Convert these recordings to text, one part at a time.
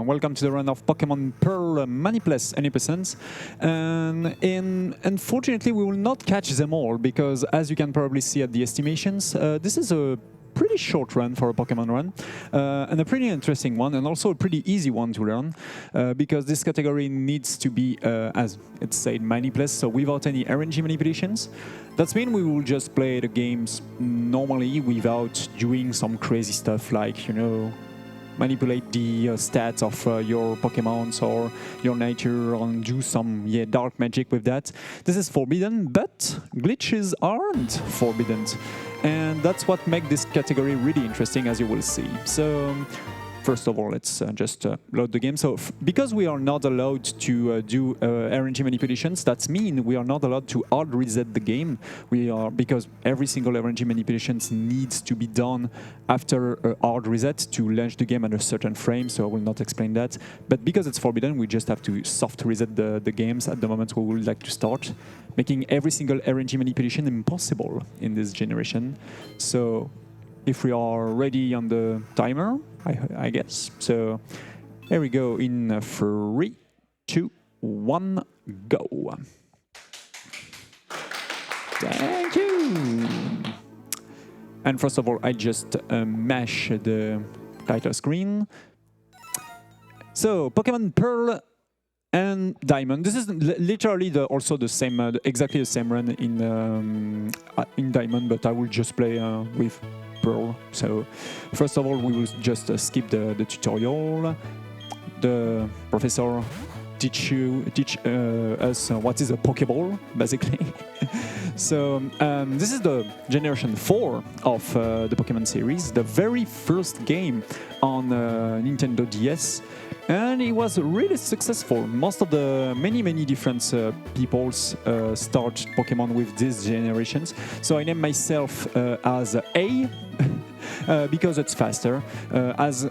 welcome to the run of Pokémon Pearl Manipless 100%. And unfortunately, we will not catch them all because, as you can probably see at the estimations, this is a pretty short run for a Pokemon run, and a pretty interesting one, and also a pretty easy one to learn, because this category needs to be, as it's said, Manipless, so without any RNG manipulations. That means we will just play the games normally without doing some crazy stuff like, you know, manipulate the stats of your Pokemons or your nature and do some dark magic with that. This is forbidden, but glitches aren't forbidden. And that's what makes this category really interesting, as you will see. So first of all, let's just load the game. So because we are not allowed to do RNG manipulations, that means we are not allowed to hard reset the game. Because every single RNG manipulations needs to be done after a hard reset to launch the game at a certain frame, so I will not explain that. But because it's forbidden, we just have to soft reset the games at the moment we would like to start, making every single RNG manipulation impossible in this generation. So if we are ready on the timer, I guess. So here we go in 3, 2, 1, go. Thank you. And first of all, I just mash the title screen. So Pokemon Pearl and Diamond. This is literally also the same, exactly the same run in Diamond, but I will just play with Pearl. So first of all, we will just skip the tutorial. The professor teach us what is a Pokeball, basically. So this is the generation 4 of the Pokemon series, the very first game on Nintendo DS. And it was really successful. Most of the many different people start Pokemon with these generations. So I name myself as A because it's faster. As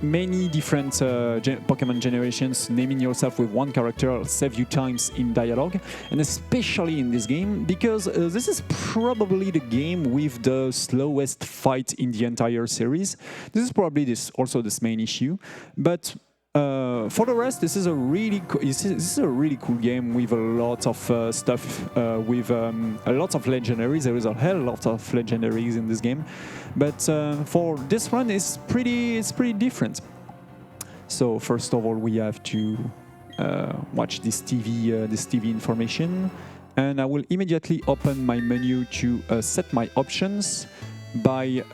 many different Pokemon generations, naming yourself with one character will save you times in dialogue, and especially in this game because this is probably the game with the slowest fight in the entire series. This is probably also this main issue, but for the rest, this is a really cool game with a lot of stuff, with a lot of legendaries. There is a hell lot of legendaries in this game, but for this run, it's pretty different. So first of all, we have to watch this TV information, and I will immediately open my menu to set my options. I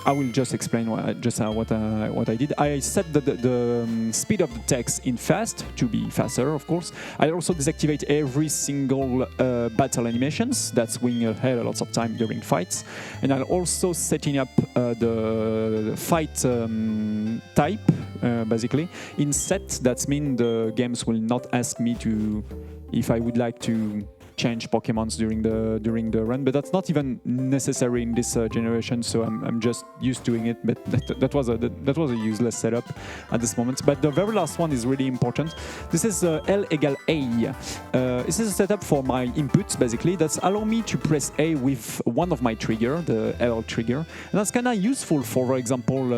will just explain what I did. I set the speed of the text in fast to be faster, of course. I also deactivate every single battle animations. That's winning a hell lots of time during fights. And I'm also setting up the fight type, basically. In set, that means the games will not ask me if I would like to change Pokemons during the run, but that's not even necessary in this generation. So I'm just used to doing it. But that was a useless setup at this moment. But the very last one is really important. This is L equal A. This is a setup for my inputs basically. That's allow me to press A with one of my trigger, the L trigger, and that's kind of useful for example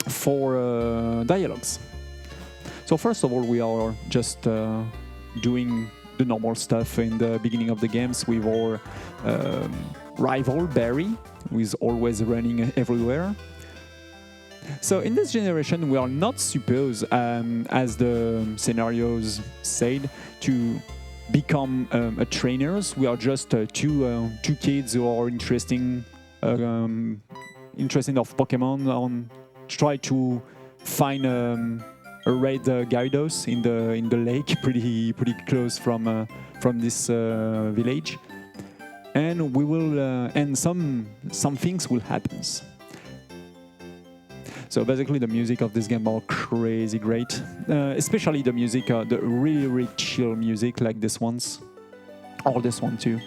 for dialogues. So first of all, we are just doing the normal stuff in the beginning of the games with our rival Barry, who is always running everywhere. So in this generation, we are not supposed, as the scenarios said, to become trainers. We are just two kids who are interested of Pokemon and try to find a red Gyarados in the lake, pretty close from this village, and we will and some things will happen. So basically, the music of this game are crazy great, especially the music, the really chill music like this one's, or this one too.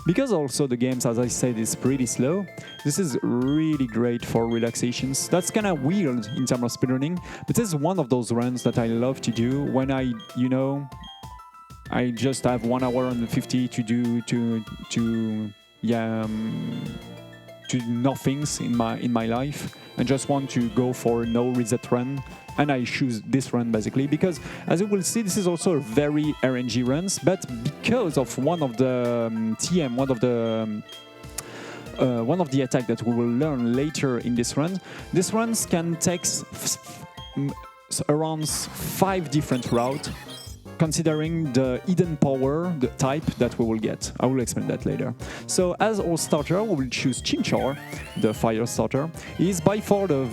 Because also the games, as I said, is pretty slow, this is really great for relaxations. That's kind of weird in terms of speedrunning, but this is one of those runs that I love to do when I just have 1 hour and 50 to do nothings in my life, and just want to go for no reset run, and I choose this run basically because, as you will see, this is also a very RNG runs, but because of one of the TM, one of the attack that we will learn later in this run, these runs can take around 5 different routes, considering the hidden power, the type that we will get. I will explain that later. So as our starter, we will choose Chimchar, the fire starter. He is by far the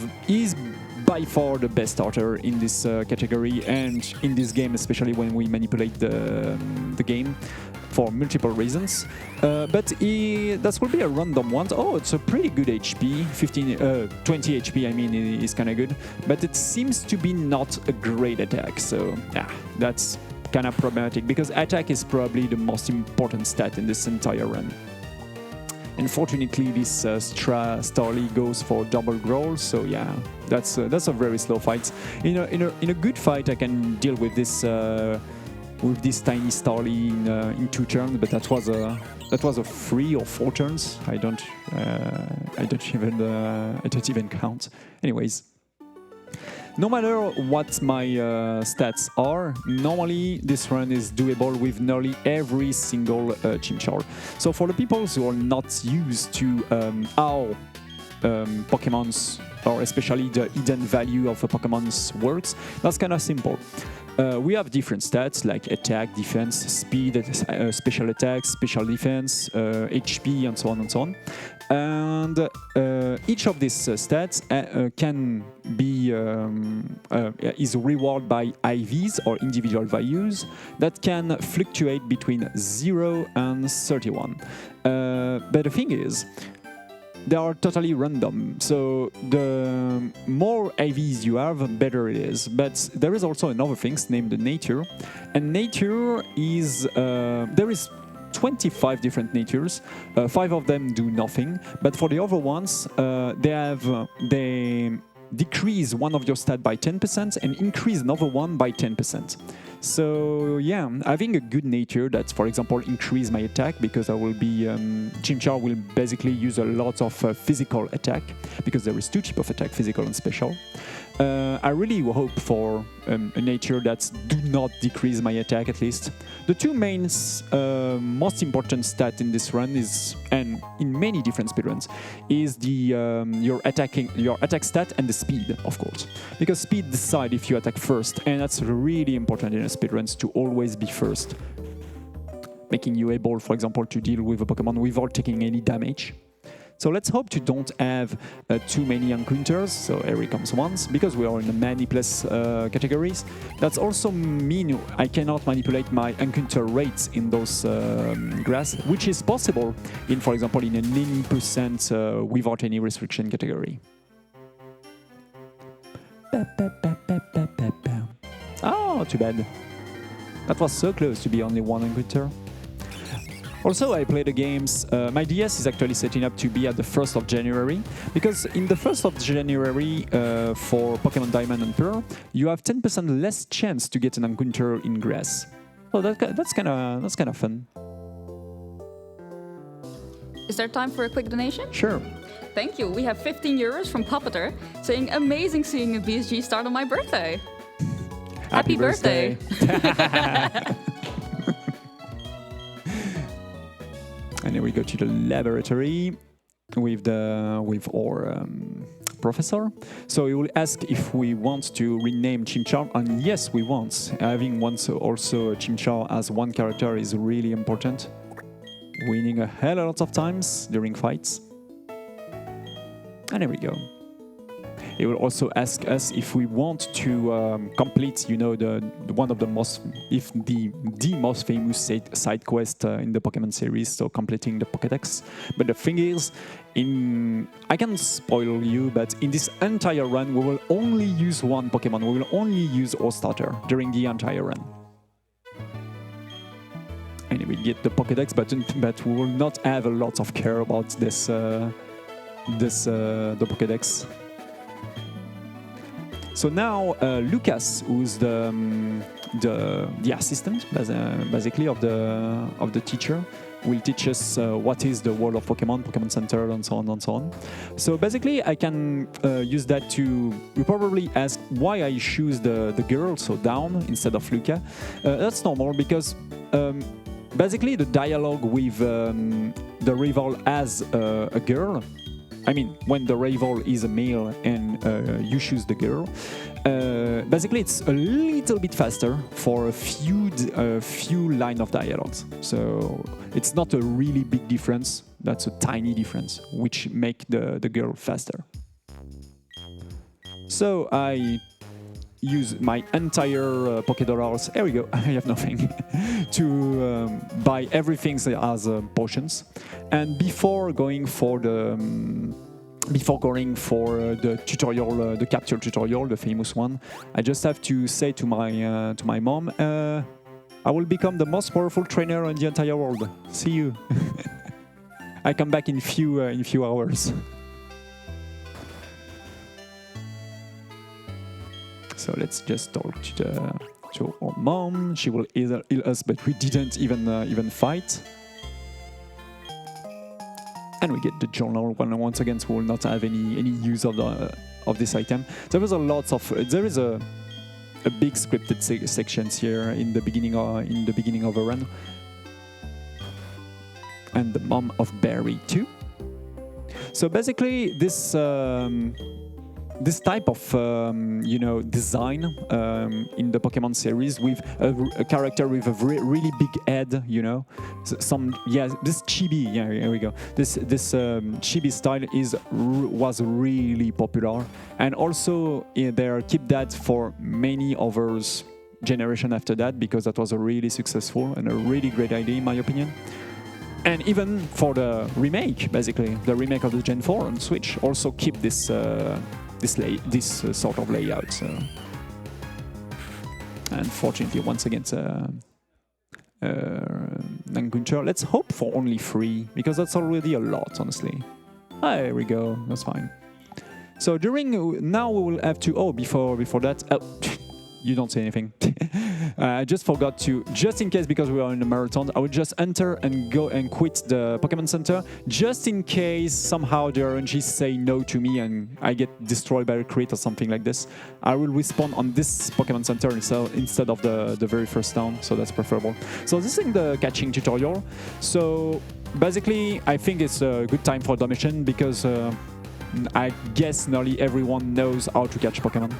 best starter in this category and in this game, especially when we manipulate the game for multiple reasons. But that will be a random one. Oh, it's a pretty good HP, 20 HP, I mean, is kind of good. But it seems to be not a great attack, so yeah, that's kind of problematic because attack is probably the most important stat in this entire run. Unfortunately, this Starly goes for double growl, so yeah, that's a very slow fight. In a good fight, I can deal with this tiny Starly in 2 turns, but that was a 3 or 4 turns. I don't even count. Anyways. No matter what my stats are, normally this run is doable with nearly every single Chimchar. So for the people who are not used to how Pokémon's, or especially the hidden value of a Pokémon's works, that's kind of simple. We have different stats like attack, defense, speed, special attacks, special defense, HP, and so on and so on. And each of these stats can be is rewarded by IVs or individual values that can fluctuate between 0 and 31. But the thing is, they are totally random, so the more IVs you have, better it is. But there is also another thing named nature, and nature is there is 25 different natures. 5 of them do nothing, but for the other ones, they decrease one of your stats by 10% and increase another one by 10%. So yeah, having a good nature that, for example, increase my attack because I will be Chimchar will basically use a lot of physical attack because there is 2 types of attack, physical and special. I really hope for a nature that do not decrease my attack at least. The 2 main most important stat in this run is, and in many different speedruns, is the your attack stat and the speed, of course, because speed decides if you attack first, and that's really important in a speedruns to always be first, making you able, for example, to deal with a Pokemon without taking any damage. So let's hope to don't have too many encounters. So here comes once, because we are in the Manipless categories. That's also mean I cannot manipulate my encounter rates in those grass, which is possible in, for example, in an 80% without any restriction category. Oh, too bad. That was so close to be only 1 encounter. Also, I play the games. My DS is actually setting up to be at the 1st of January, because in the 1st of January for Pokemon Diamond and Pearl, you have 10% less chance to get an encounter in grass. So that's kind of fun. Is there time for a quick donation? Sure. Thank you. We have 15 euros from Puppeter saying, "Amazing seeing a BSG start on my birthday." Happy birthday. And then we go to the laboratory with our professor. So he will ask if we want to rename Chimchar, and yes, we want. Having also Chimchar as 1 character is really important. Winning a hell of a lot of times during fights. And there we go. He will also ask us if we want to complete, you know, the one of the most, if the most famous side quest in the Pokemon series, so completing the Pokédex. But the thing is, I can spoil you, but in this entire run, we will only use 1 Pokemon. We will only use our starter during the entire run. And we get the Pokédex, but we will not have a lot of care about this, the Pokédex. So now Lucas, who's the assistant basically of the teacher, will teach us what is the world of Pokemon, Pokemon Center, and so on and so on. So basically, I can use that to. You probably ask why I choose the girl, so down instead of Luca. That's normal because basically the dialogue with the rival as a girl. I mean, when the rival is a male and you choose the girl, basically it's a little bit faster for a few line of dialogues. So it's not a really big difference. That's a tiny difference, which make the girl faster. So I use my entire $Pokédollars. Here we go. I have nothing to buy everything as potions. And before going for the tutorial, the capture tutorial, the famous one, I just have to say to my mom, I will become the most powerful trainer in the entire world. See you. I come back in few hours. So let's just talk to our mom. She will either heal us, but we didn't even fight. And we get the journal once again, so we will not have any use of this item. There is a big scripted sections here in the beginning of a run. And the mom of Barry too. So basically, this type of design in the Pokemon series with a character with a really big head, this chibi, here we go. This chibi style was really popular, and also they keep that for many others generation after that because that was a really successful and a really great idea in my opinion. And even for the remake, basically the remake of the Gen 4 on Switch also keep this sort of layout. So. Unfortunately, once again, Nanguncher. Let's hope for only 3, because that's already a lot, honestly. There we go, that's fine. So now we will have to, before that, you don't say anything. I just forgot to, just in case, because we are in a marathon, I would just enter and go and quit the Pokemon Center, just in case somehow the RNGs say no to me and I get destroyed by a crit or something like this. I will respawn on this Pokemon Center instead of the very first town, so that's preferable. So this is the catching tutorial. So basically, I think it's a good time for the mission because I guess nearly everyone knows how to catch Pokemon.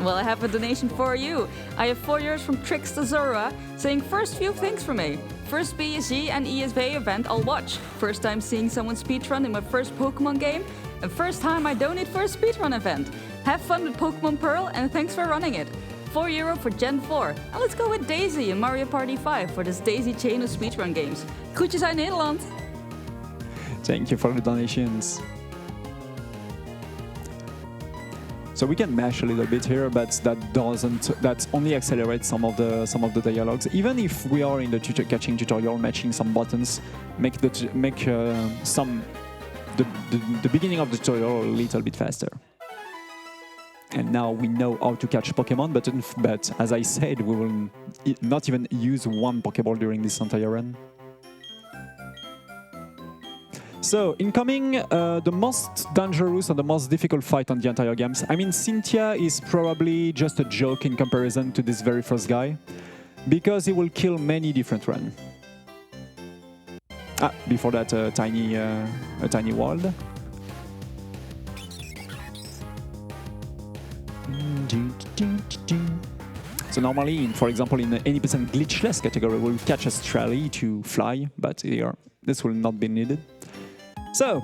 Well, I have a donation for you. I have 4 years from Trickster Zora saying first few things for me. First BSG and ESV event I'll watch. First time seeing someone speedrun in my first Pokemon game. And first time I donate for a speedrun event. Have fun with Pokemon Pearl and thanks for running it. €4 for Gen 4. And let's go with Daisy in Mario Party 5 for this Daisy chain of speedrun games. Groetjes uit Nederland. Thank you for the donations. So we can mash a little bit here, but that only accelerates some of the dialogues. Even if we are in the catching tutorial, matching some buttons, make the beginning of the tutorial a little bit faster. And now we know how to catch Pokemon, but as I said, we will not even use one Pokeball during this entire run. So, incoming, the most dangerous and the most difficult fight on the entire games. I mean, Cynthia is probably just a joke in comparison to this very first guy, because he will kill many different runs. Before that, a tiny world. So normally, for example, in the 80% glitchless category, we'll catch a Strally to fly, but here, this will not be needed. So,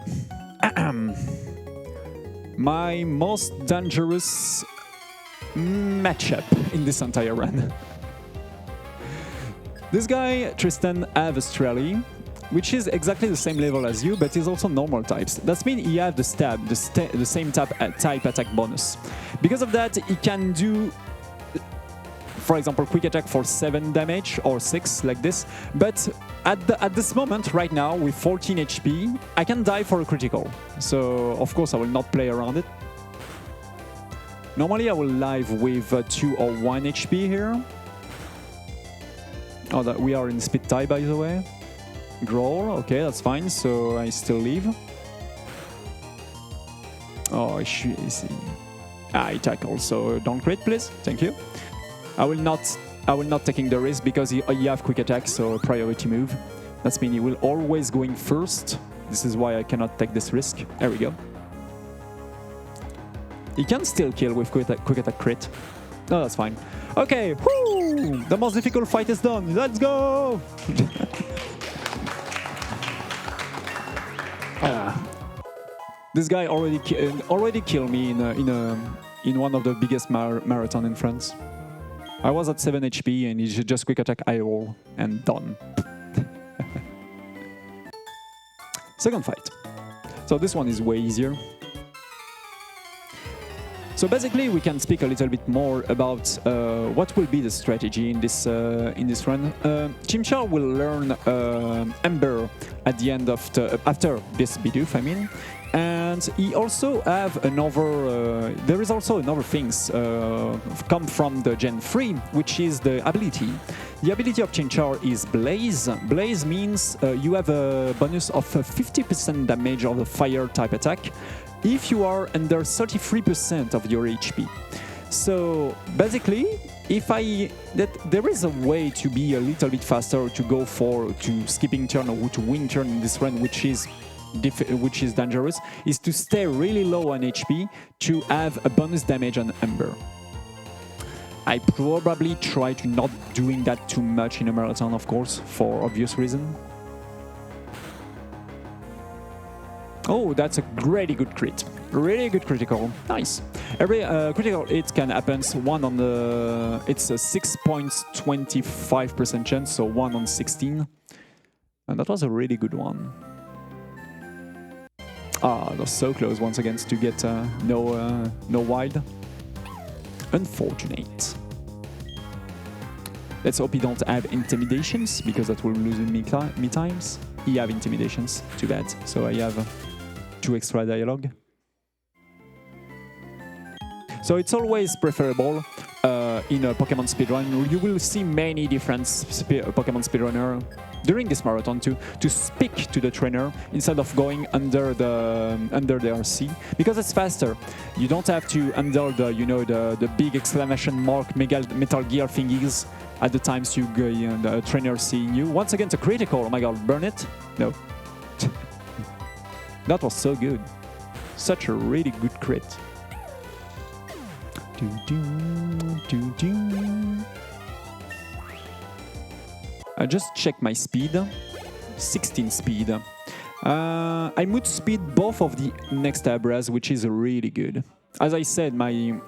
my most dangerous matchup in this entire run. This guy, Tristan, have a Strally, which is exactly the same level as you, but is also normal types. That means he have the stab, the same type attack bonus. Because of that, he can do, for example, quick attack for 7 damage or 6 like this. But at this moment, right now, with 14 HP, I can die for a critical. So, of course, I will not play around it. Normally, I will live with 2 or 1 HP here. Oh, that we are in speed tie, by the way. Growl, okay, that's fine, so I still leave. Oh, I tackle, so don't crit, please. Thank you. I will not taking the risk because you have quick attack, so priority move. That means you will always going first. This is why I cannot take this risk. There we go. He can still kill with quick attack crit. No, that's fine. Okay, whoo! The most difficult fight is done. Let's go! This guy already killed me in one of the biggest marathon in France. I was at 7 HP and he just quick attack eye roll and done. Second fight. So this one is way easier. So basically, we can speak a little bit more about what will be the strategy in this run. Chimchar will learn Ember at the end of after this Bidoof, I mean, and he also have another. There is also another things come from the Gen 3, which is the ability. The ability of Chimchar is Blaze. Blaze means you have a bonus of 50% damage of the fire type attack if you are under 33% of your HP. So basically, there is a way to be a little bit faster, to go to skipping turn or to win turn in this run, which is dangerous, is to stay really low on HP to have a bonus damage on Ember. I probably try to not doing that too much in a marathon, of course, for obvious reason. Oh, that's a really good crit. Really good critical. Nice. Every critical hit can happen. It's a 6.25% chance, so 1 on 16. And that was a really good one. Ah, that was so close once again to get no wild. Unfortunate. Let's hope he don't have intimidations, because that will lose me times. He have intimidations, too bad. So I have 2 extra dialogue. So it's always preferable in a Pokemon speedrun. You will see many different Pokemon speedrunner during this marathon to speak to the trainer instead of going under the RC, because it's faster. You don't have to handle the big exclamation mark Metal Gear thingies at the times the trainer seeing you. Once again, it's a critical. Oh my god, burn it? No. That was so good. Such a really good crit. I just check my speed. 16 speed. I mood speed both of the next Abras, which is really good. As I said,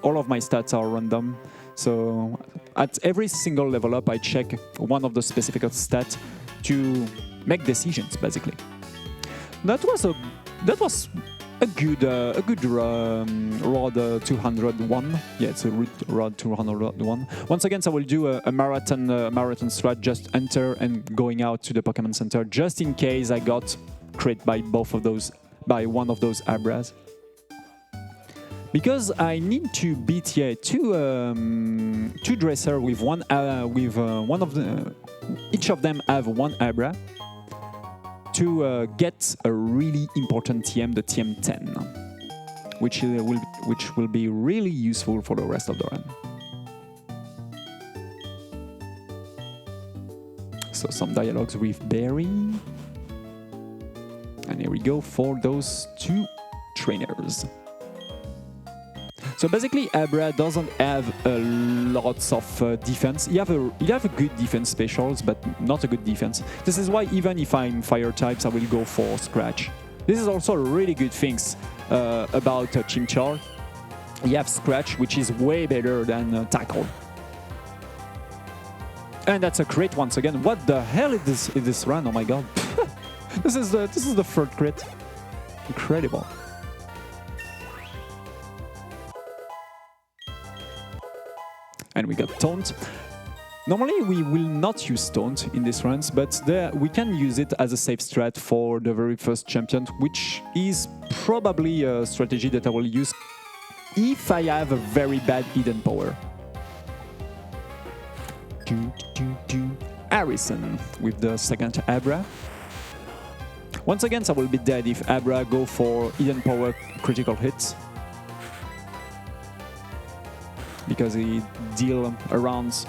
all of my stats are random. So at every single level up, I check one of the specific stats to make decisions, basically. That was a good Rod 201. Yeah, it's a Rod 201. Once again, I will do a marathon strat, just enter and going out to the Pokemon Center, just in case I got crit by one of those Abras. Because I need to beat two dresser with one of the each of them have one Abra to get a really important TM, the TM 10, which will be really useful for the rest of the run. So some dialogues with Barry, and here we go for those 2 trainers. So basically, Abra doesn't have lots of defense. You have a good defense specials, but not a good defense. This is why even if I'm fire types, I will go for Scratch. This is also a really good thing about Chimchar. You have Scratch, which is way better than Tackle. And that's a crit once again. What the hell is this run? Oh my god! This is the 3rd crit. Incredible. And we got Taunt. Normally we will not use Taunt in these runs, but we can use it as a safe strat for the very first champion, which is probably a strategy that I will use if I have a very bad hidden power. Harrison with the 2nd Abra. Once again, I will be dead if Abra go for Eden Power critical hits. Because he deal around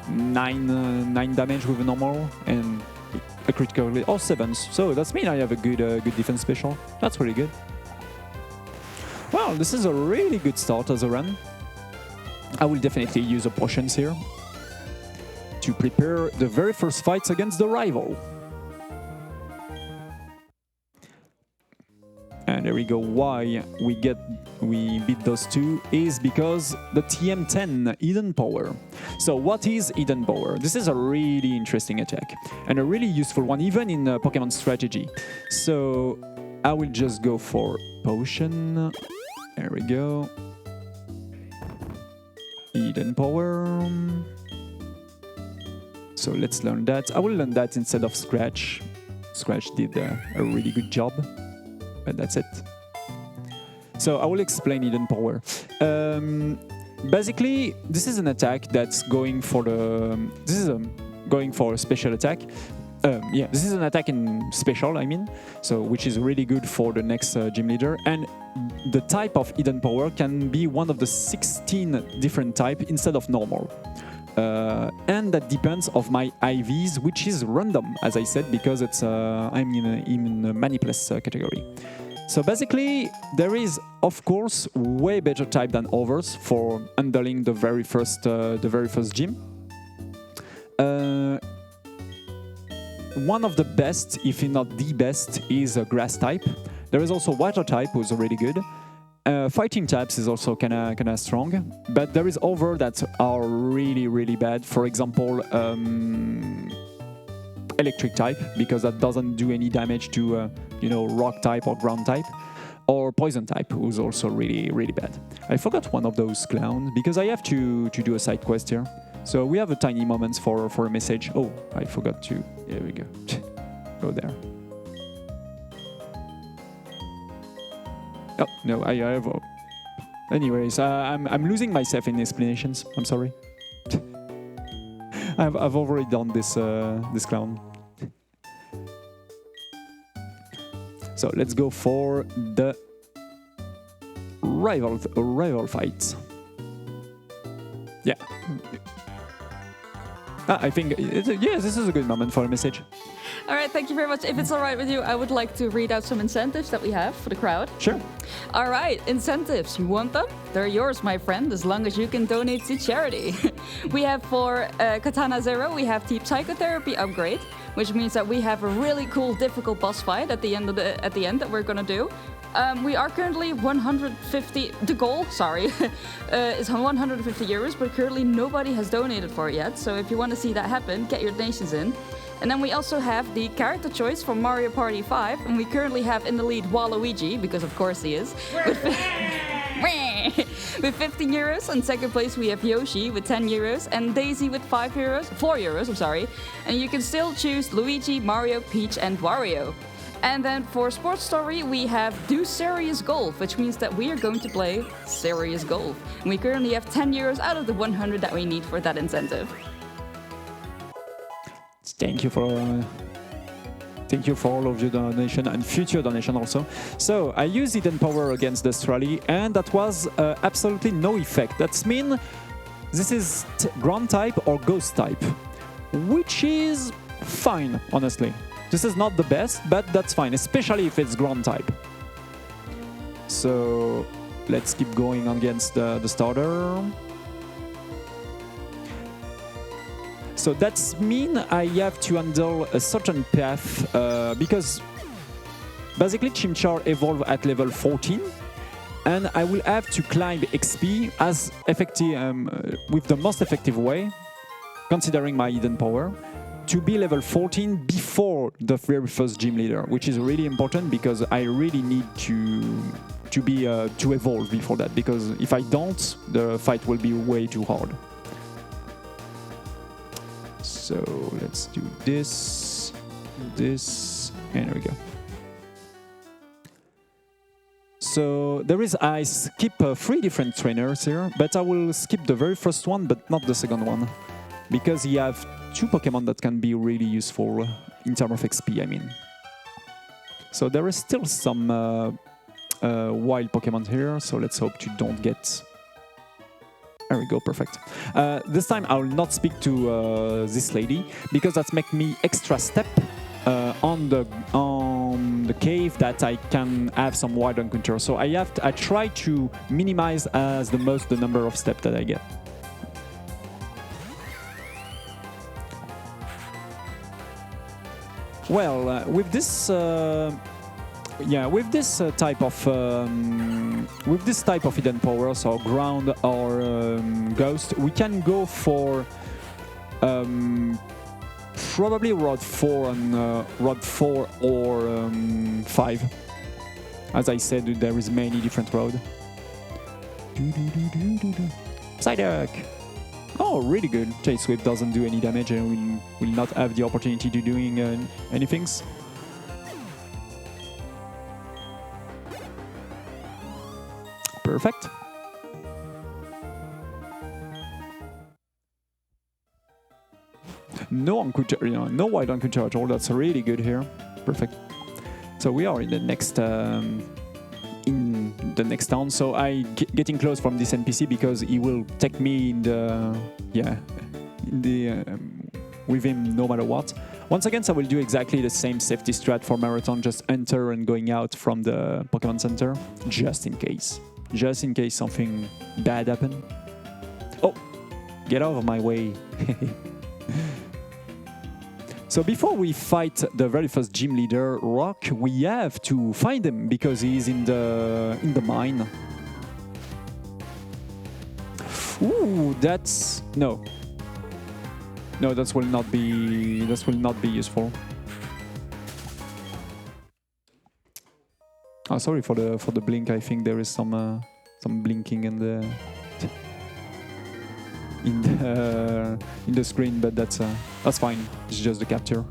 9 damage with a normal and a critical hit, or 7. So that's mean I have a good defense special. That's really good. Well, this is a really good start as a run. I will definitely use the potions here to prepare the very first fights against the rival. And there we go. Why we beat those two is because the TM10 Eden Power. So what is Eden Power? This is a really interesting attack and a really useful one even in Pokemon strategy. So I will just go for potion. There we go. Eden Power. So let's learn that. I will learn that instead of Scratch. Scratch did a really good job. But that's it. So I will explain Eden Power. Basically, this is an attack that's going for the. This is going for a special attack. Yeah, this is an attack in special, I mean. So which is really good for the next gym leader. And the type of Eden Power can be one of the 16 different types instead of normal. And that depends of my IVs, which is random, as I said, because it's I'm in a Manipless category. So basically, there is, of course, way better type than others for handling the very first gym. One of the best, if not the best, is a grass type. There is also water type, who's really good. Fighting types is also kinda strong, but there is other that are really bad. For example, electric type, because that doesn't do any damage to rock type or ground type, or poison type, who's also really bad. I forgot one of those clowns because I have to do a side quest here. So we have a tiny moment for a message. Oh, I forgot to. There we go. Go there. Oh, no, I have... Anyways, I'm losing myself in explanations. I'm sorry. I've already done this clown. So let's go for the rival fight. Yeah. I think, yes, this is a good moment for a message. All right, thank you very much. If it's all right with you, I would like to read out some incentives that we have for the crowd. Sure. All right, incentives. You want them? They're yours, my friend, as long as you can donate to charity. We have for Katana Zero, we have Deep Psychotherapy upgrade, which means that we have a really cool, difficult boss fight at the end that we're gonna do. We are currently 150. The goal, sorry, is 150 euros, but currently nobody has donated for it yet. So if you want to see that happen, get your donations in. And then we also have the character choice for Mario Party 5, and we currently have in the lead Waluigi, because of course he is, with 15 euros. And second place we have Yoshi with 10 euros, and Daisy with 4 euros, I'm sorry. And you can still choose Luigi, Mario, Peach, and Wario. And then for Sports Story, we have Do Serious Golf, which means that we are going to play Serious Golf. And we currently have 10 euros out of the 100 that we need for that incentive. Thank you for all of your donation and future donation also. So I used Eden Power against the Strali, and that was absolutely no effect. That's mean this is ground type or ghost type, which is fine, honestly. This is not the best, but that's fine, especially if it's ground type. So let's keep going against the starter. So that's mean I have to handle a certain path because basically Chimchar evolve at level 14, and I will have to climb XP as effective with the most effective way, considering my Eden Power, to be level 14 before the very first gym leader, which is really important because I really need to evolve before that, because if I don't, the fight will be way too hard. So let's do this, and there we go. So I skip 3 different trainers here, but I will skip the very first one, but not the second one, because you have 2 Pokemon that can be really useful in terms of XP, I mean. So there is still some wild Pokemon here, so let's hope you don't get... There we go, perfect. This time I will not speak to this lady, because that's make me extra step on the cave that I can have some wild encounter. So I try to minimize as the most the number of steps that I get. Well, with this type of hidden powers or ground or ghost, we can go for probably Rod 4 and Rod 4 or 5. As I said, there is many different roads. Psyduck! Oh, really good. Chase Whip doesn't do any damage and will not have the opportunity to doing anything. Perfect. No encounter, no wild encounter at all. That's really good here. Perfect. So we are in the next town. So I getting close from this NPC because he will take me in the with him no matter what. Once again, so I will do exactly the same safety strat for marathon. Just enter and going out from the Pokemon Center, just in case. Just in case something bad happen. Oh, get out of my way. So before we fight the very first gym leader, Rock, we have to find him because he's in the mine. Ooh, that's no, that will not be useful. Oh, sorry for the blink. I think there is some blinking in the screen, but that's fine. It's just the capture.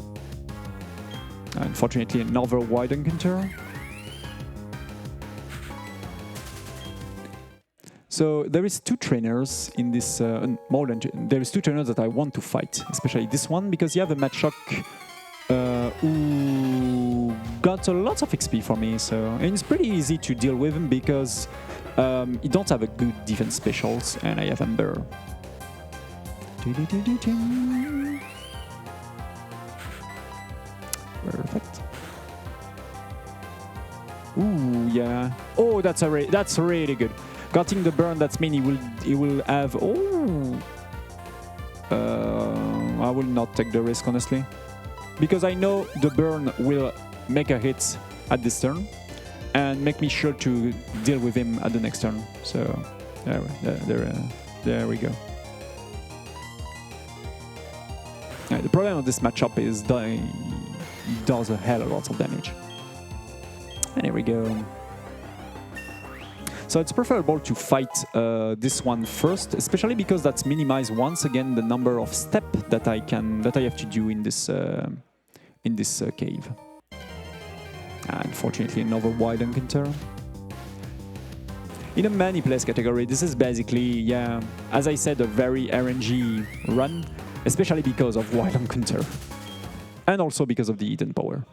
Unfortunately, another wide encounter. So there is two trainers in this there is two trainers that I want to fight, especially this one because you have a Machoke who got a lot of XP for me. So and it's pretty easy to deal with him because he don't have a good defense specials, and I have Ember. Perfect. Ooh, yeah. Oh, that's really good. Getting the burn, that's mean he will have. Oh, I will not take the risk honestly, because I know the burn will make a hit at this turn and make me sure to deal with him at the next turn. So there we go. The problem of this matchup is that he does a hell of a lot of damage. And here we go. So it's preferable to fight this one first, especially because that's minimize once again the number of steps that I have to do in this cave. Unfortunately, another wild encounter. In a Manipless category, this is basically, yeah, as I said, a very RNG run. Especially because of wild encounter, and also because of the hidden power.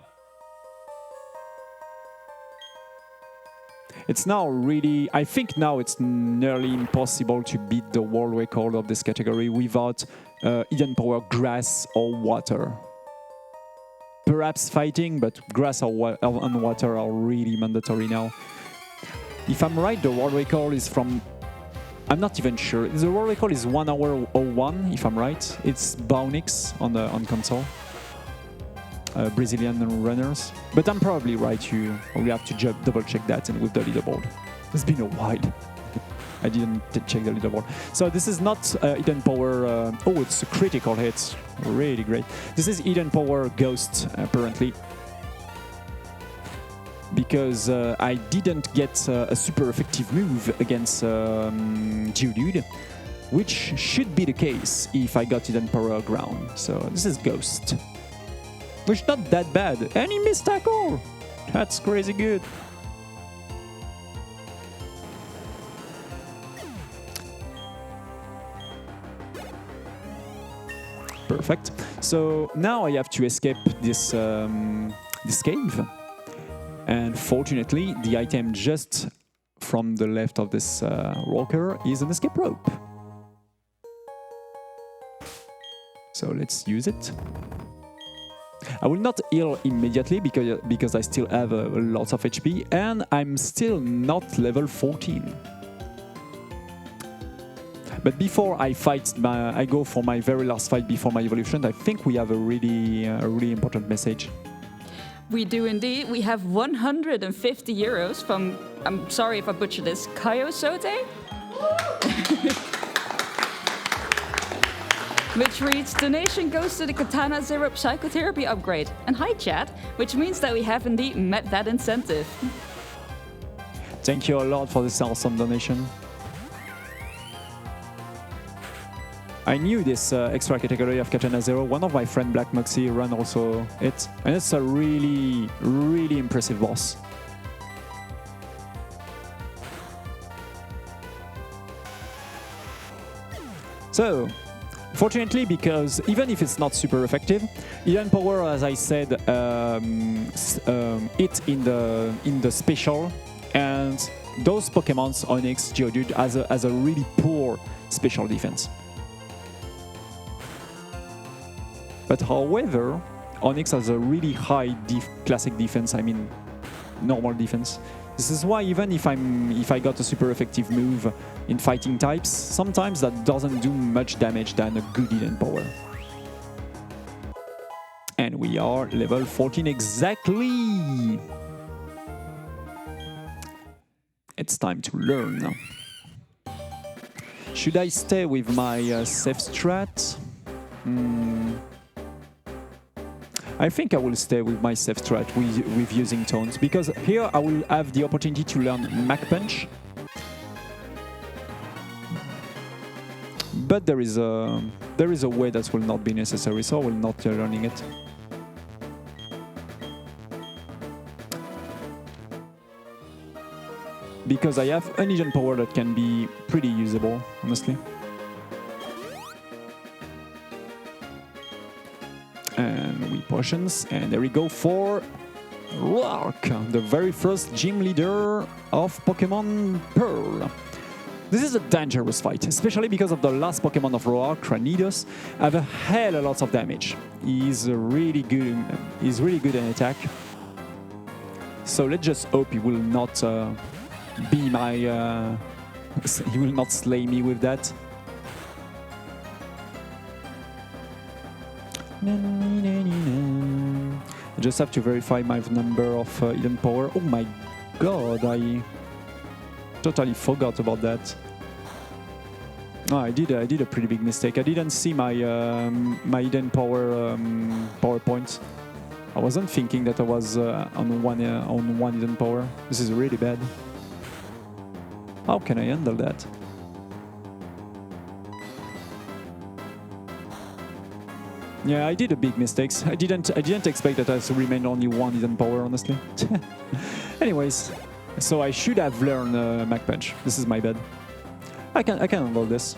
It's now really, I think now it's nearly impossible to beat the world record of this category without hidden power, grass or water. Perhaps fighting, but grass and water are really mandatory now. If I'm right, the world record is from... I'm not even sure. The world record is 1 hour 01, if I'm right. It's Baunix on console. Brazilian runners. But I'm probably right. You only have to double check that and with the leaderboard. It's been a while. I didn't check the leaderboard. So this is not hidden power. Oh, it's a critical hit. Really great. This is hidden power ghost, apparently. Because I didn't get a super effective move against Geodude, which should be the case if I got hidden power ground. So this is Ghost, which not that bad. And he missed tackle. That's crazy good. Perfect. So now I have to escape this this cave. And fortunately, the item just from the left of this walker is an escape rope. So let's use it. I will not heal immediately because I still have lots of HP and I'm still not level 14. But before I go for my very last fight before my evolution, I think we have a really important message. We do indeed. We have 150 euros from, I'm sorry if I butchered this, Kayosote? Which reads, donation goes to the Katana Zero Psychotherapy upgrade. And hi chat, which means that we have indeed met that incentive. Thank you a lot for this awesome donation. I knew this extra category of Katana Zero. One of my friend Black Moxie ran also it. And it's a really impressive boss. So, fortunately, because even if it's not super effective, Hidden Power, as I said, it in the special, and those Pokémon's Onyx, Geodude has a really poor special defense. But however, Onyx has a really high classic defense. I mean, normal defense. This is why even if I got a super effective move in fighting types, sometimes that doesn't do much damage than a good Hidden Power. And we are level 14 exactly! It's time to learn now. Should I stay with my safe strat? I think I will stay with my safe strat with using tones, because here I will have the opportunity to learn Mach Punch. But there is a way that will not be necessary, so I will not learning it. Because I have an Hidden Power that can be pretty usable, honestly. And we potions, and there we go for Roark, the very first gym leader of Pokémon Pearl. This is a dangerous fight, especially because of the last Pokémon of Roark, Cranidos, have a hell of lots of damage. He's really good in attack. So let's just hope he will not be my... he will not slay me with that. I just have to verify my number of Hidden Power. Oh my god, I totally forgot about that. No, I did a pretty big mistake. I didn't see my my Hidden Power PowerPoint. I wasn't thinking that I was on one Hidden Power. This is really bad. How can I handle that? Yeah, I did a big mistake. I didn't expect that I remained only one Hidden Power, honestly. Anyways, so I should have learned Mach Punch. This is my bad. I can handle this.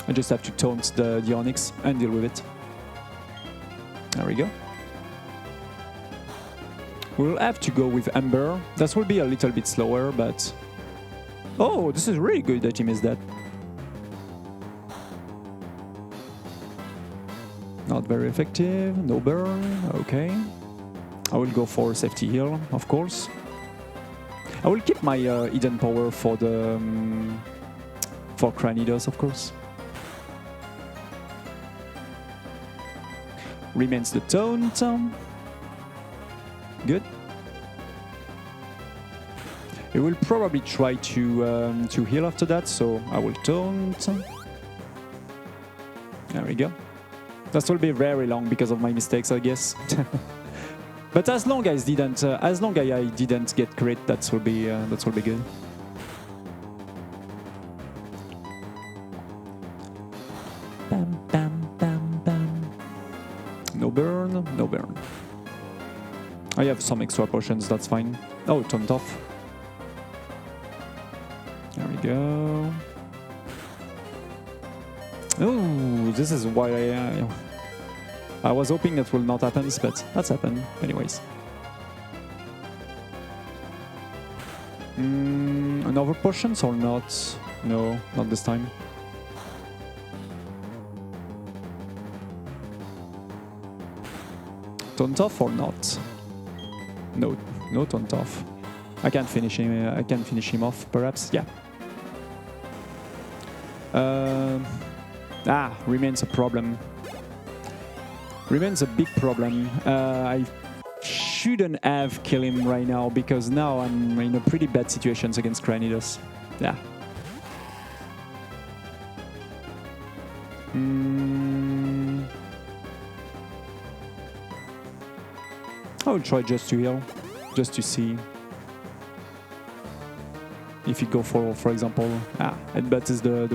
I just have to taunt the Onyx and deal with it. There we go. We'll have to go with Ember. That will be a little bit slower, but... Oh, this is really good that he missed that. Not very effective, no burn, okay. I will go for safety heal, of course. I will keep my Hidden Power for the for Cranidos, of course. Remains the taunt. Good. He will probably try to heal after that, so I will taunt. There we go. That will be very long because of my mistakes, I guess. But as long as I didn't get crit, that will be good. Bam, bam, bam, bam. No burn, no burn. I have some extra potions, that's fine. Oh, taunt off. There we go. Oh, this is why I was hoping that will not happen, but that's happened anyways. Another potions or not? No, not this time. Taunt off or not? No, no taunt off. I can finish him. I can finish him off, perhaps. Yeah. Remains a problem. Remains a big problem. I shouldn't have killed him right now because now I'm in a pretty bad situation against Granidas. Yeah. I will try just to heal, just to see if you go for example, headbutt is the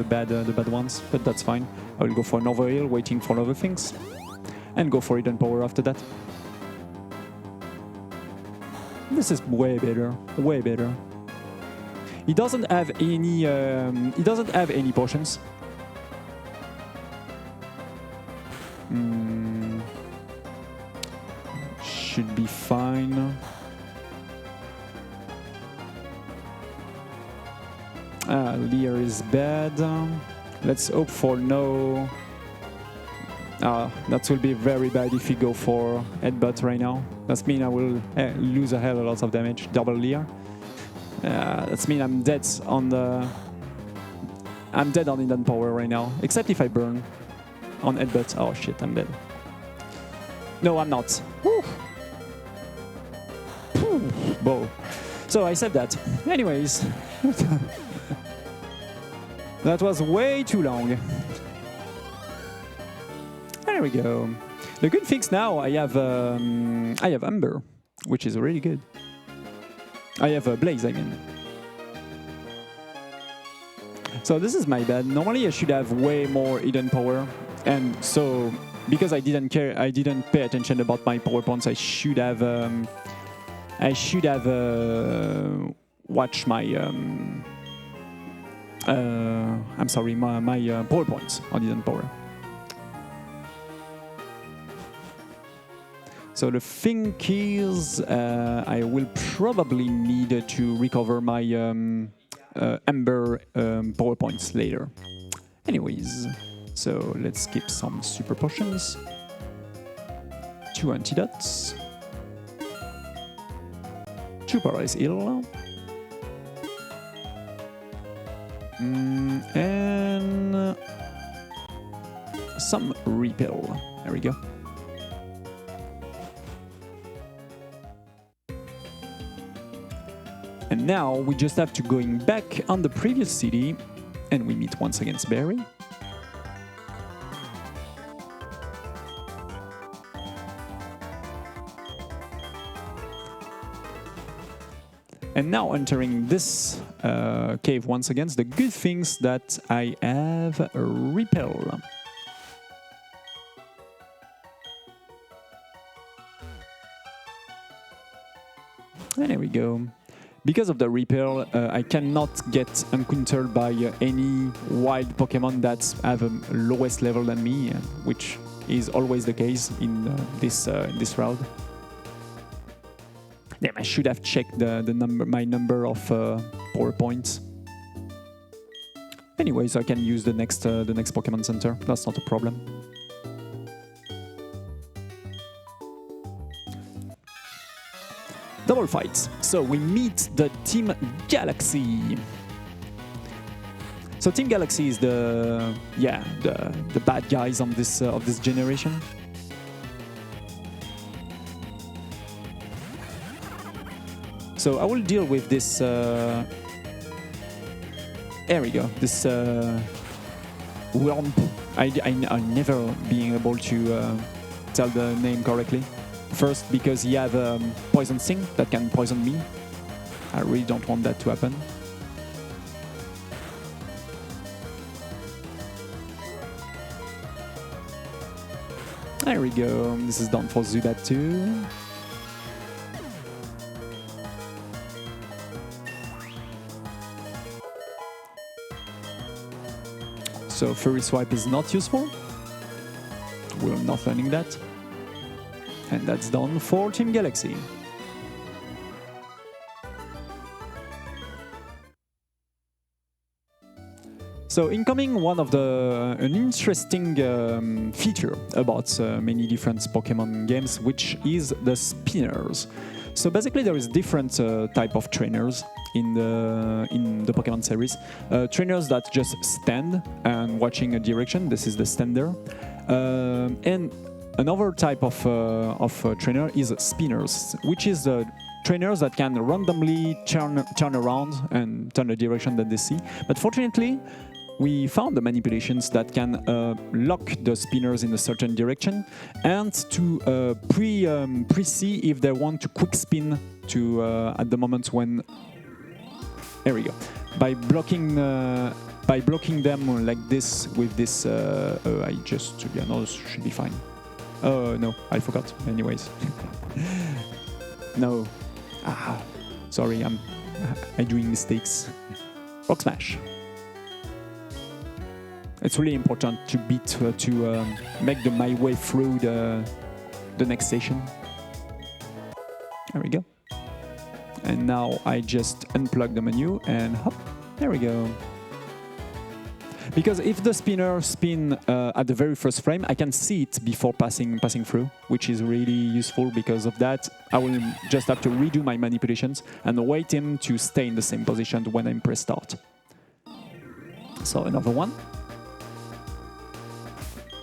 bad ones, but that's fine. I will go for another heal, waiting for other things, and go for hidden power after that. This is way better, way better. He doesn't have any. He doesn't have any potions. Should be fine. Lear is bad. Let's hope for no. That will be very bad if we go for headbutt right now. That means I will lose a hell of a lot of damage. Double Lear. That means I'm dead on the. I'm dead on hidden power right now. Except if I burn on headbutt. Oh shit, I'm dead. No, I'm not. Woo. Whoa. So I said that. Anyways. That was way too long. There we go. The good things now, I have Ember, which is really good. I have Blaze, I mean. So this is my bad. Normally I should have way more hidden power, and so because I didn't pay attention about my power points, I should have watched my I'm sorry, my power points on hidden power. So the thing is, I will probably need to recover my Ember power points later. Anyways, so let's skip some super potions. 2 antidotes. 2 paralyze heal. And some repel. There we go. And now we just have to going back on the previous city, and we meet once against Barry. And now entering this cave once again, the good things that I have a repel. There we go. Because of the repel, I cannot get encountered by any wild Pokemon that have a lowest level than me, which is always the case in this route. Damn, I should have checked my number of power points. Anyways, I can use the next Pokemon Center. That's not a problem. Double fights. So we meet the Team Galaxy. So Team Galaxy is the bad guys on this of this generation. So I will deal with this. There we go. This Wurmp. I never being able to tell the name correctly. First, because he have poison sting that can poison me. I really don't want that to happen. There we go. This is done for Zubat too. So Fury Swipe is not useful. Will not learning that. And that's done for Team Galaxy. So incoming one of an interesting feature about many different Pokemon games, which is the spinners. So basically there is different type of trainers in the Pokemon series. Trainers that just stand and watching a direction. This is the stander. And another type of trainer is spinners, which is trainers that can randomly turn around and turn the direction that they see. But fortunately, we found the manipulations that can lock the spinners in a certain direction and to pre-see if they want to quick spin to at the moment when. There we go. By blocking them like this with this. I just no, this should be fine. Oh no, I forgot. Anyways, no. Sorry, I'm doing mistakes. Rock smash. It's really important to beat to make my way through the next station. There we go. And now I just unplug the menu and hop. There we go. Because if the spinner spin at the very first frame, I can see it before passing through, which is really useful. Because of that, I will just have to redo my manipulations and wait him to stay in the same position when I press start. So another one.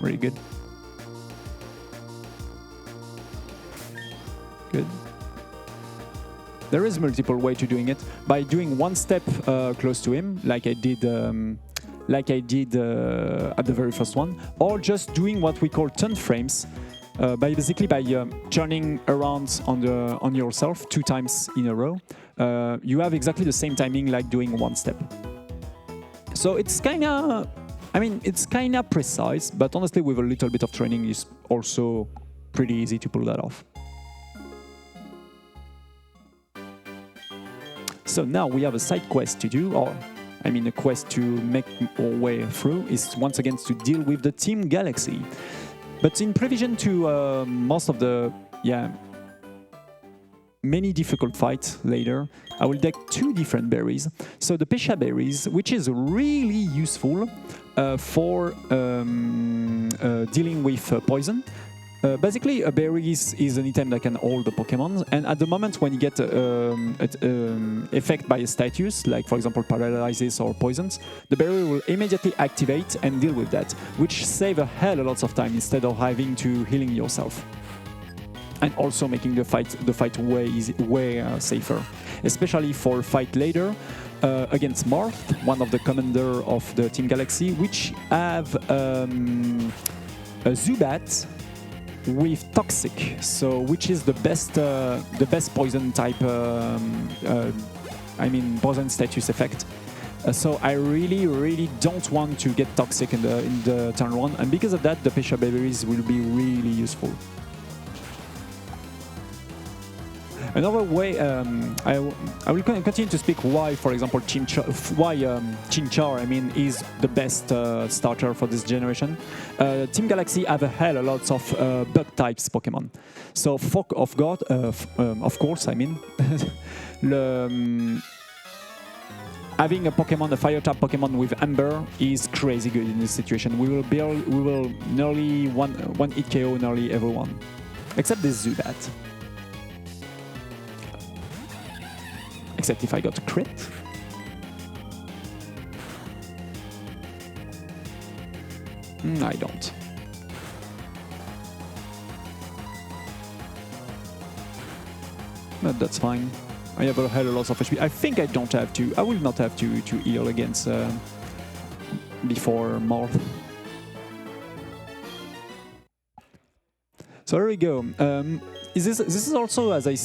Really good. Good. There is multiple way to doing it by doing one step close to him, like I did at the very first one, or just doing what we call turn frames, basically by turning around on yourself 2 times in a row. You have exactly the same timing like doing one step. So it's it's kind of precise, but honestly, with a little bit of training, it's also pretty easy to pull that off. So now we have a side quest to do, or a quest to make our way through, is once again to deal with the Team Galaxy. But in prevision to most of the many difficult fights later, I will take 2 different berries. So the Pesha berries, which is really useful for dealing with poison. Basically, a berry is an item that can hold the Pokemon, and at the moment when you get effect by a status, like for example paralysis or poisons, the berry will immediately activate and deal with that, which save a hell of lots of time instead of having to healing yourself. And also making the fight way safer, especially for a fight later against Marth, one of the commander of the Team Galaxy, which have a Zubat with Toxic, so which is the best poison type. Poison status effect. So I really don't want to get Toxic in the turn 1, and because of that, the Pesha berries will be really useful. Another way, I will continue to speak why, for example, Chinchar is the best starter for this generation. Team Galaxy have a hell of lots of bug types Pokemon. So Fog of God, of course, having a Pokemon, a fire type Pokemon with Ember is crazy good in this situation. We will nearly one hit KO nearly everyone, except this Zubat. Except if I got a crit. I don't. But that's fine. I have a hell of lots of HP. I think I don't have to. I will not have to heal against before Marth. So there we go. This is also, as I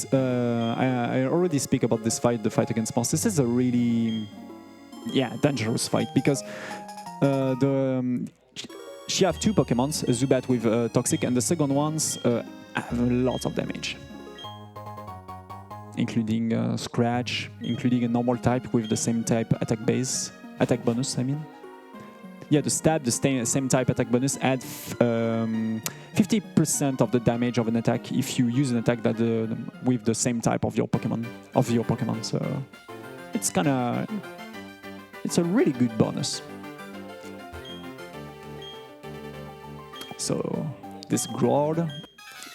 already speak about this fight, the fight against Marth. This is a really dangerous fight because she have 2 Pokemons, a Zubat with Toxic, and the second ones have a lot of damage, including Scratch, including a normal type with the same type attack bonus. yeah, the stab, the same type attack bonus, add 50% of the damage of an attack if you use an attack that with the same type of your Pokemon. So it's it's a really good bonus. So this Groard,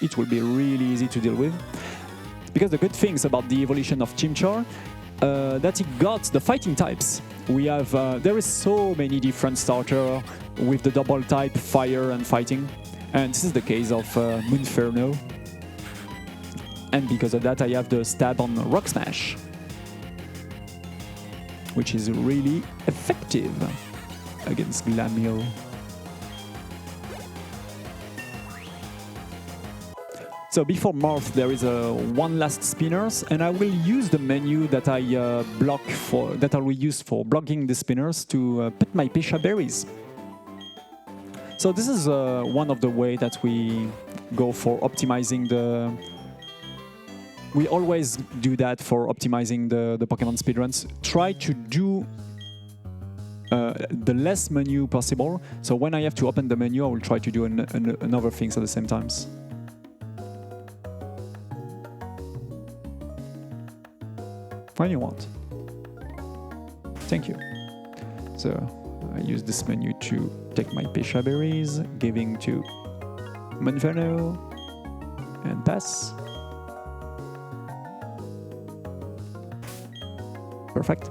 it will be really easy to deal with. Because the good things about the evolution of Chimchar, that it got the fighting types. We have, there is so many different starters with the double type, fire and fighting. And this is the case of Moonferno. And because of that, I have the stab on Rock Smash, which is really effective against Glameow. So before Morph, there is one last spinners, and I will use the menu that I will use for blocking the spinners to put my Pisha berries. So this is one of the way that we go for optimizing the. We always do that for optimizing the Pokemon speedruns. Try to do the less menu possible. So when I have to open the menu, I will try to do another things at the same times. When you want. Thank you. So I use this menu to take my Pisha berries, giving to Moonferno, and pass. Perfect.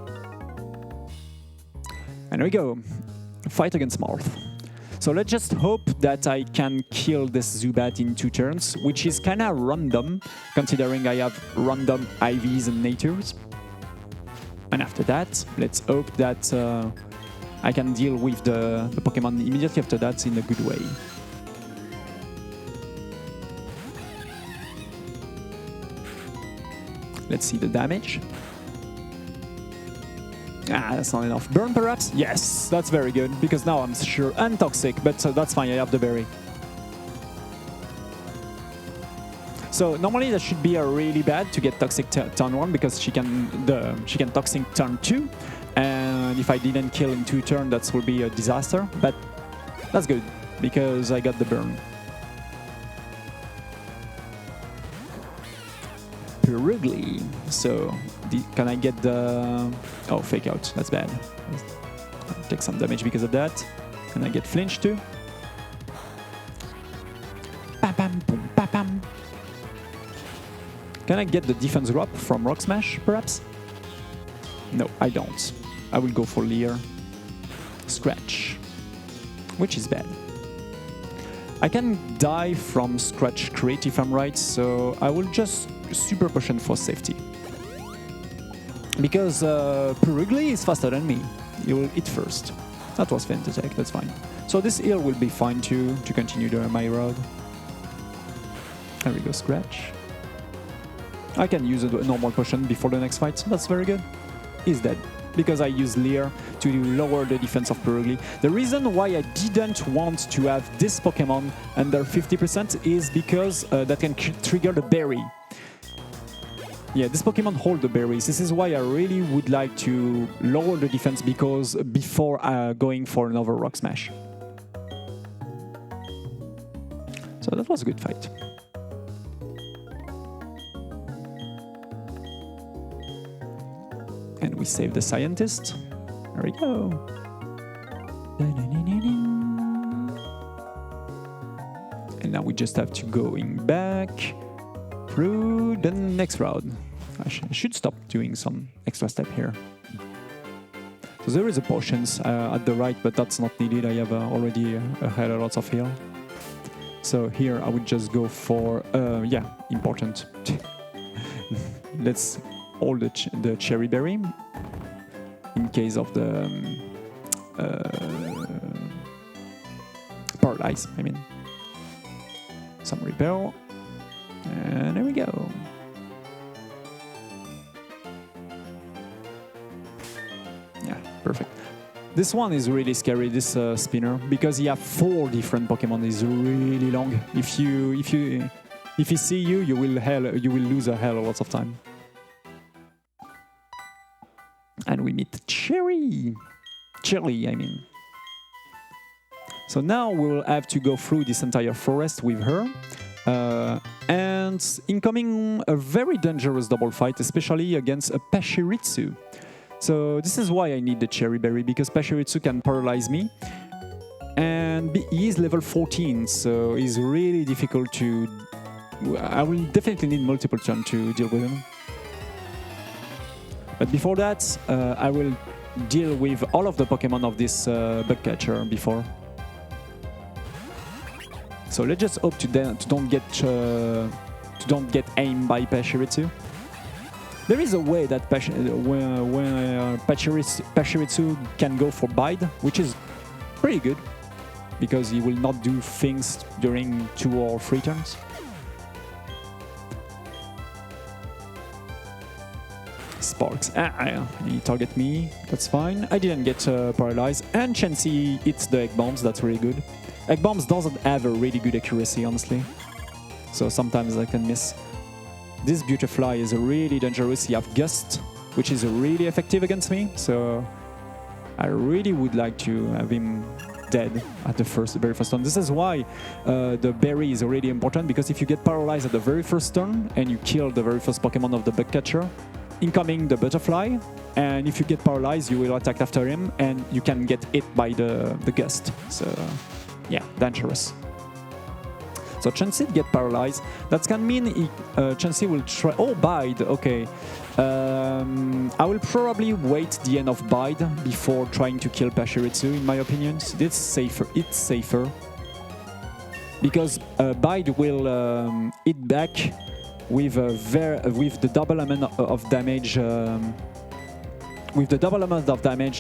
And there we go. Fight against Morph. So let's just hope that I can kill this Zubat in 2 turns, which is kind of random, considering I have random IVs and natures. And after that, let's hope that I can deal with the Pokemon immediately after that in a good way. Let's see the damage. Ah, that's not enough. Burn, perhaps? Yes, that's very good, because now I'm sure... And Toxic, but that's fine, I have the berry. So normally that should be a really bad to get Toxic turn 1, because she can Toxic turn 2. And if I didn't kill in 2 turns, that will be a disaster. But that's good, because I got the burn. Purugly. So, can I get the... Oh, fake out. That's bad. I'll take some damage because of that. Can I get flinch too? Bam, bam, boom, bam, bam. Can I get the defense drop from Rock Smash, perhaps? No, I don't. I will go for Leer. Scratch. Which is bad. I can die from Scratch Crit if I'm right, so I will just Super Potion for safety. Because Purugly is faster than me. He will hit first. That was Feint attack, that's fine. So this heal will be fine too, to continue my road. There we go, Scratch. I can use a normal potion before the next fight, that's very good. He's dead, because I use Leer to lower the defense of Purugly. The reason why I didn't want to have this Pokemon under 50% is because that can trigger the berry. Yeah, this Pokemon hold the berries. This is why I really would like to lower the defense before going for another Rock Smash. So that was a good fight. And we save the scientist. There we go. And now we just have to going back through the next round. I should stop doing some extra step here. So there is a potions at the right, but that's not needed. I have already had a lot of heal. So here I would just go for, yeah, important. Let's hold the Cherry Berry in case of the Paralyze, I mean. Some Repel. And there we go. Yeah, perfect. This one is really scary, this spinner, because you have 4 different Pokemon. It's really long. If he see you, you will lose a hell of lots of time. And we meet Cherry. Cherry, I mean. So now we will have to go through this entire forest with her. And incoming a very dangerous double fight, especially against a Pachirisu. So this is why I need the Cherry Berry, because Pachirisu can paralyze me. And he is level 14, so it's really difficult to... I will definitely need multiple turns to deal with him. But before that, I will deal with all of the Pokemon of this bug catcher before. So let's just hope to don't get aimed by Pachirisu. There is a way that Pachirisu can go for bite, which is pretty good, because he will not do things during 2 or 3 turns. Sparks. He target me. That's fine. I didn't get paralyzed. And Chansey hits the Egg Bombs. That's really good. Egg Bombs doesn't have a really good accuracy, honestly. So sometimes I can miss. This Beautifly is really dangerous. He has Gust, which is really effective against me. So I really would like to have him dead at the very first turn. This is why the berry is really important, because if you get paralyzed at the very first turn and you kill the very first Pokemon of the bug catcher, incoming the Butterfly, and if you get paralyzed, you will attack after him, and you can get hit by the Gust. So, yeah, dangerous. So Chansey get paralyzed. That can mean Chansey will try... Oh, Bide, okay. I will probably wait the end of Bide before trying to kill Pachirisu, in my opinion. It's safer. Because Bide will hit back with the double amount of damage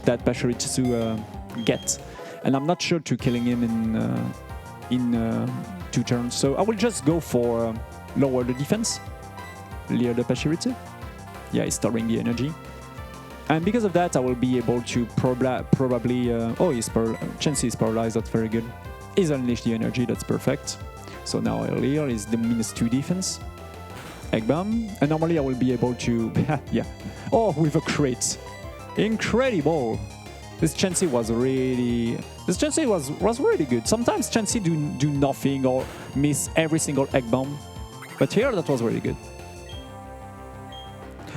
that Pachirisu gets, and I'm not sure to killing him in 2 turns. So I will just go for lower the defense, clear the Pachirisu. Yeah, he's storing the energy, and because of that, I will be able to probably. Chansey is paralyzed. That's very good. He's unleashed the energy. That's perfect. So now earlier is the -2 defense. Egg Bomb, and normally I will be able to... yeah. Oh, with a crit. Incredible. This Chansey was really... This Chansey was really good. Sometimes Chansey do nothing or miss every single Egg Bomb. But here, that was really good.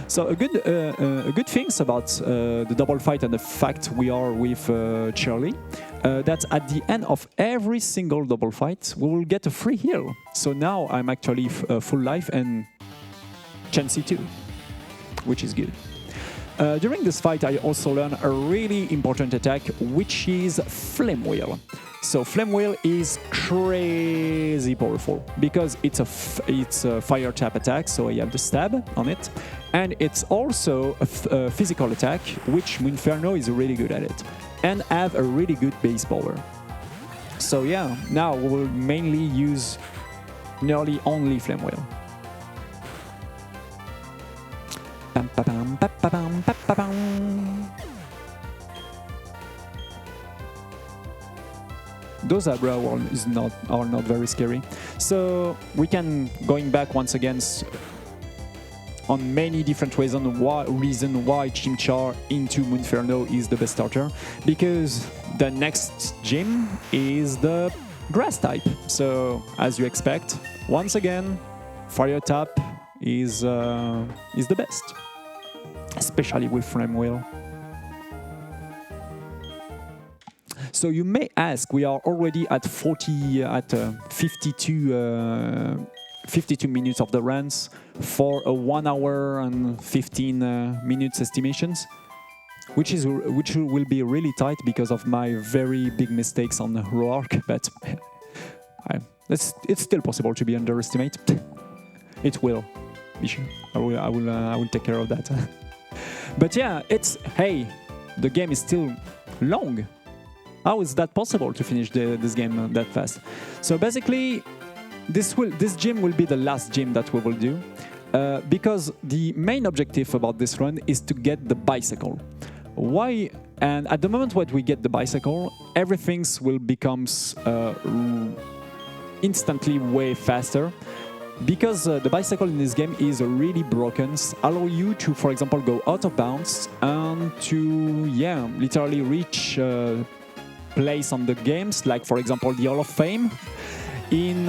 So a good things about the double fight and the fact we are with Charlie, that at the end of every single double fight, we will get a free heal. So now I'm actually full life, and Chansey too, which is good. During this fight, I also learned a really important attack, which is Flame Wheel. So Flame Wheel is crazy powerful because it's a fire type attack, so I have the stab on it, and it's also a physical attack, which Moonferno is really good at it, and have a really good base power. So yeah, now we will mainly use nearly only Flame Wheel. Those Abra are not very scary. So we can, going back once again on many different reasons why Chimchar into Moonferno is the best starter, because the next gym is the grass type. So as you expect, once again, fire type is the best, especially with Flame Wheel. So you may ask, we are already at 52 minutes of the runs for a 1 hour and 15 minutes estimations, which will be really tight because of my very big mistakes on the Roark, but it's still possible to be underestimated. It will. I will take care of that. But yeah, hey, the game is still long. How is that possible to finish this game that fast? So basically, this gym will be the last gym that we will do, because the main objective about this run is to get the bicycle. Why? And at the moment when we get the bicycle, everything will become instantly way faster. Because the bicycle in this game is really broken, allow you to, for example, go out of bounds and to, literally reach place on the games, like for example the Hall of Fame, in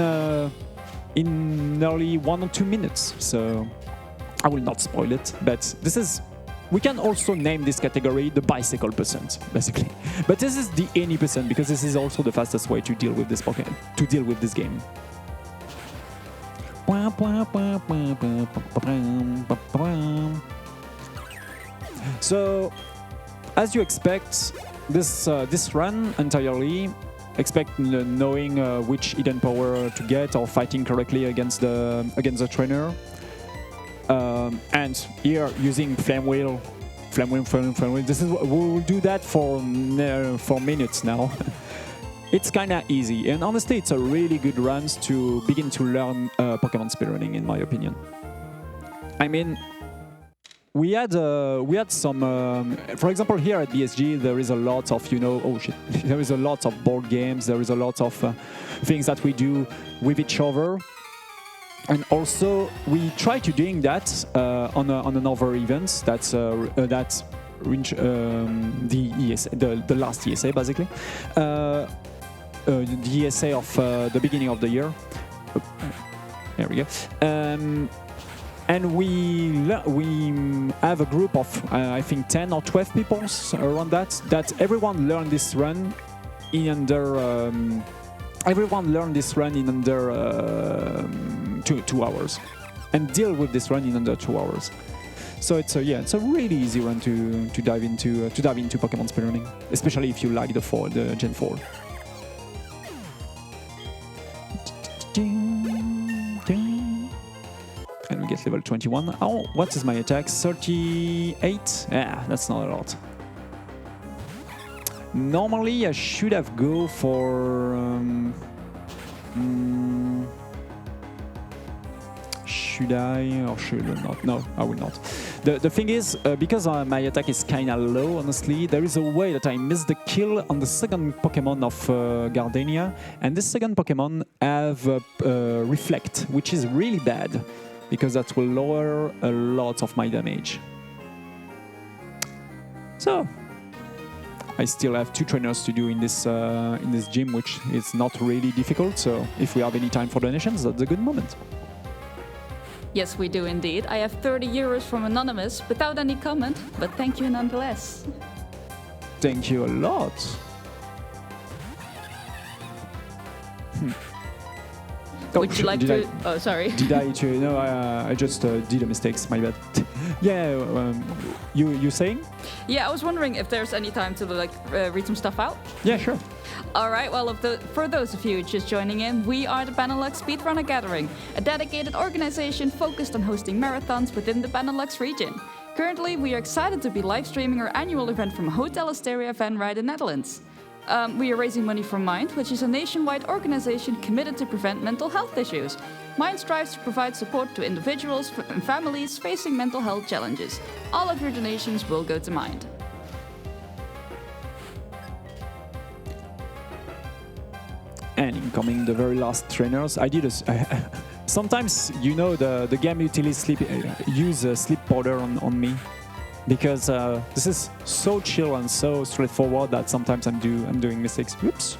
nearly 1 or 2 minutes. So I will not spoil it, but this is. We can also name this category the bicycle percent, basically. But this is the any percent because this is also the fastest way to deal with this game. So, as you expect, this run entirely, expect knowing which hidden power to get or fighting correctly against the trainer. And here using flame wheel. This is we'll do that for minutes now. It's kind of easy, and honestly, it's a really good run to begin to learn Pokemon speedrunning, in my opinion. I mean, we had some, for example, here at BSG, there is a lot of there is a lot of board games. There is a lot of things that we do with each other. And also, we try to doing that on another events that reach the ESA, the last ESA basically, the ESA of the beginning of the year. There we go. And we have a group of I think 10 or 12 people around that everyone learned this run in under. Everyone learned this run in under 2 hours, and deal with this run in under 2 hours. So it's a really easy run to dive into Pokemon speedrunning, especially if you like the Gen 4. And we get level 21. Oh, what is my attack? 38? Yeah, that's not a lot. Normally, I should have go for. Should I or should I not? No, I will not. The thing is, because my attack is kinda low, honestly, there is a way that I missed the kill on the second Pokemon of Gardenia, and this second Pokemon have Reflect, which is really bad, because that will lower a lot of my damage. So. I still have 2 trainers to do in this gym, which is not really difficult. So if we have any time for donations, that's a good moment. Yes, we do indeed. I have 30 euros from Anonymous without any comment, but thank you nonetheless. Thank you a lot. Would you like to? Oh, sorry. Did I? No, I just did a mistake. My bad. Yeah, you saying? Yeah, I was wondering if there's any time to read some stuff out. Yeah, sure. All right. Well, for those of you just joining in, we are the Benelux Speedrunner Gathering, a dedicated organization focused on hosting marathons within the Benelux region. Currently, we are excited to be live streaming our annual event from Hotel Asteria Van Rij, the Netherlands. We are raising money for Mind, which is a nationwide organization committed to prevent mental health issues. Mind strives to provide support to individuals and families facing mental health challenges. All of your donations will go to Mind. And incoming the very last trainers, I did sometimes the game utility use sleep powder on me. Because this is so chill and so straightforward that sometimes I'm doing mistakes. Whoops.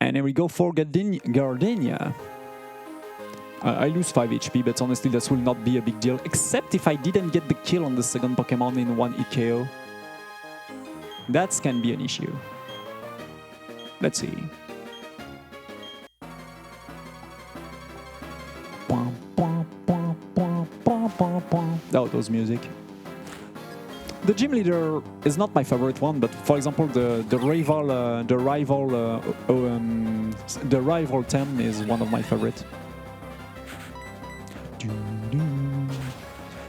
And here we go for Gardenia. I lose 5 HP, but honestly that will not be a big deal, except if I didn't get the kill on the second Pokemon in 1 hit KO. That can be an issue. Let's see. Oh, those music. The gym leader is not my favorite one, but for example, the rival 10 is one of my favorite.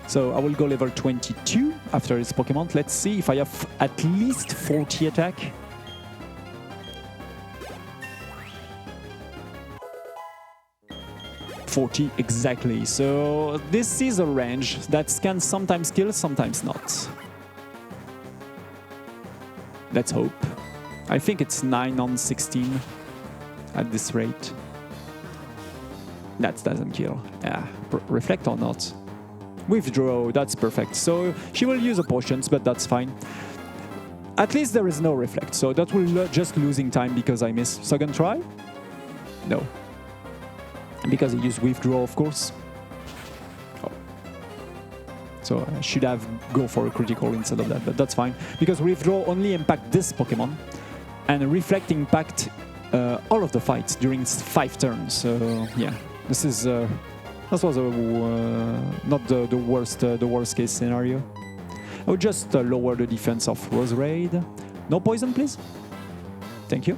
So I will go level 22 after this Pokemon. Let's see if I have at least 40 attack. Exactly. So this is a range that can sometimes kill, sometimes not. Let's hope. I think it's 9 on 16 at this rate. That doesn't kill. Yeah, reflect or not. Withdraw, that's perfect. So she will use a potions, but that's fine. At least there is no reflect, so that will just losing time because I missed. Second try? No. Because I used withdraw, of course. Oh. So I should have go for a critical instead of that, but that's fine. Because withdraw only impact this Pokemon, and reflect impact all of the fights during 5 turns. So yeah, this is this was not the worst case scenario. I would just lower the defense of Roserade. No poison, please. Thank you.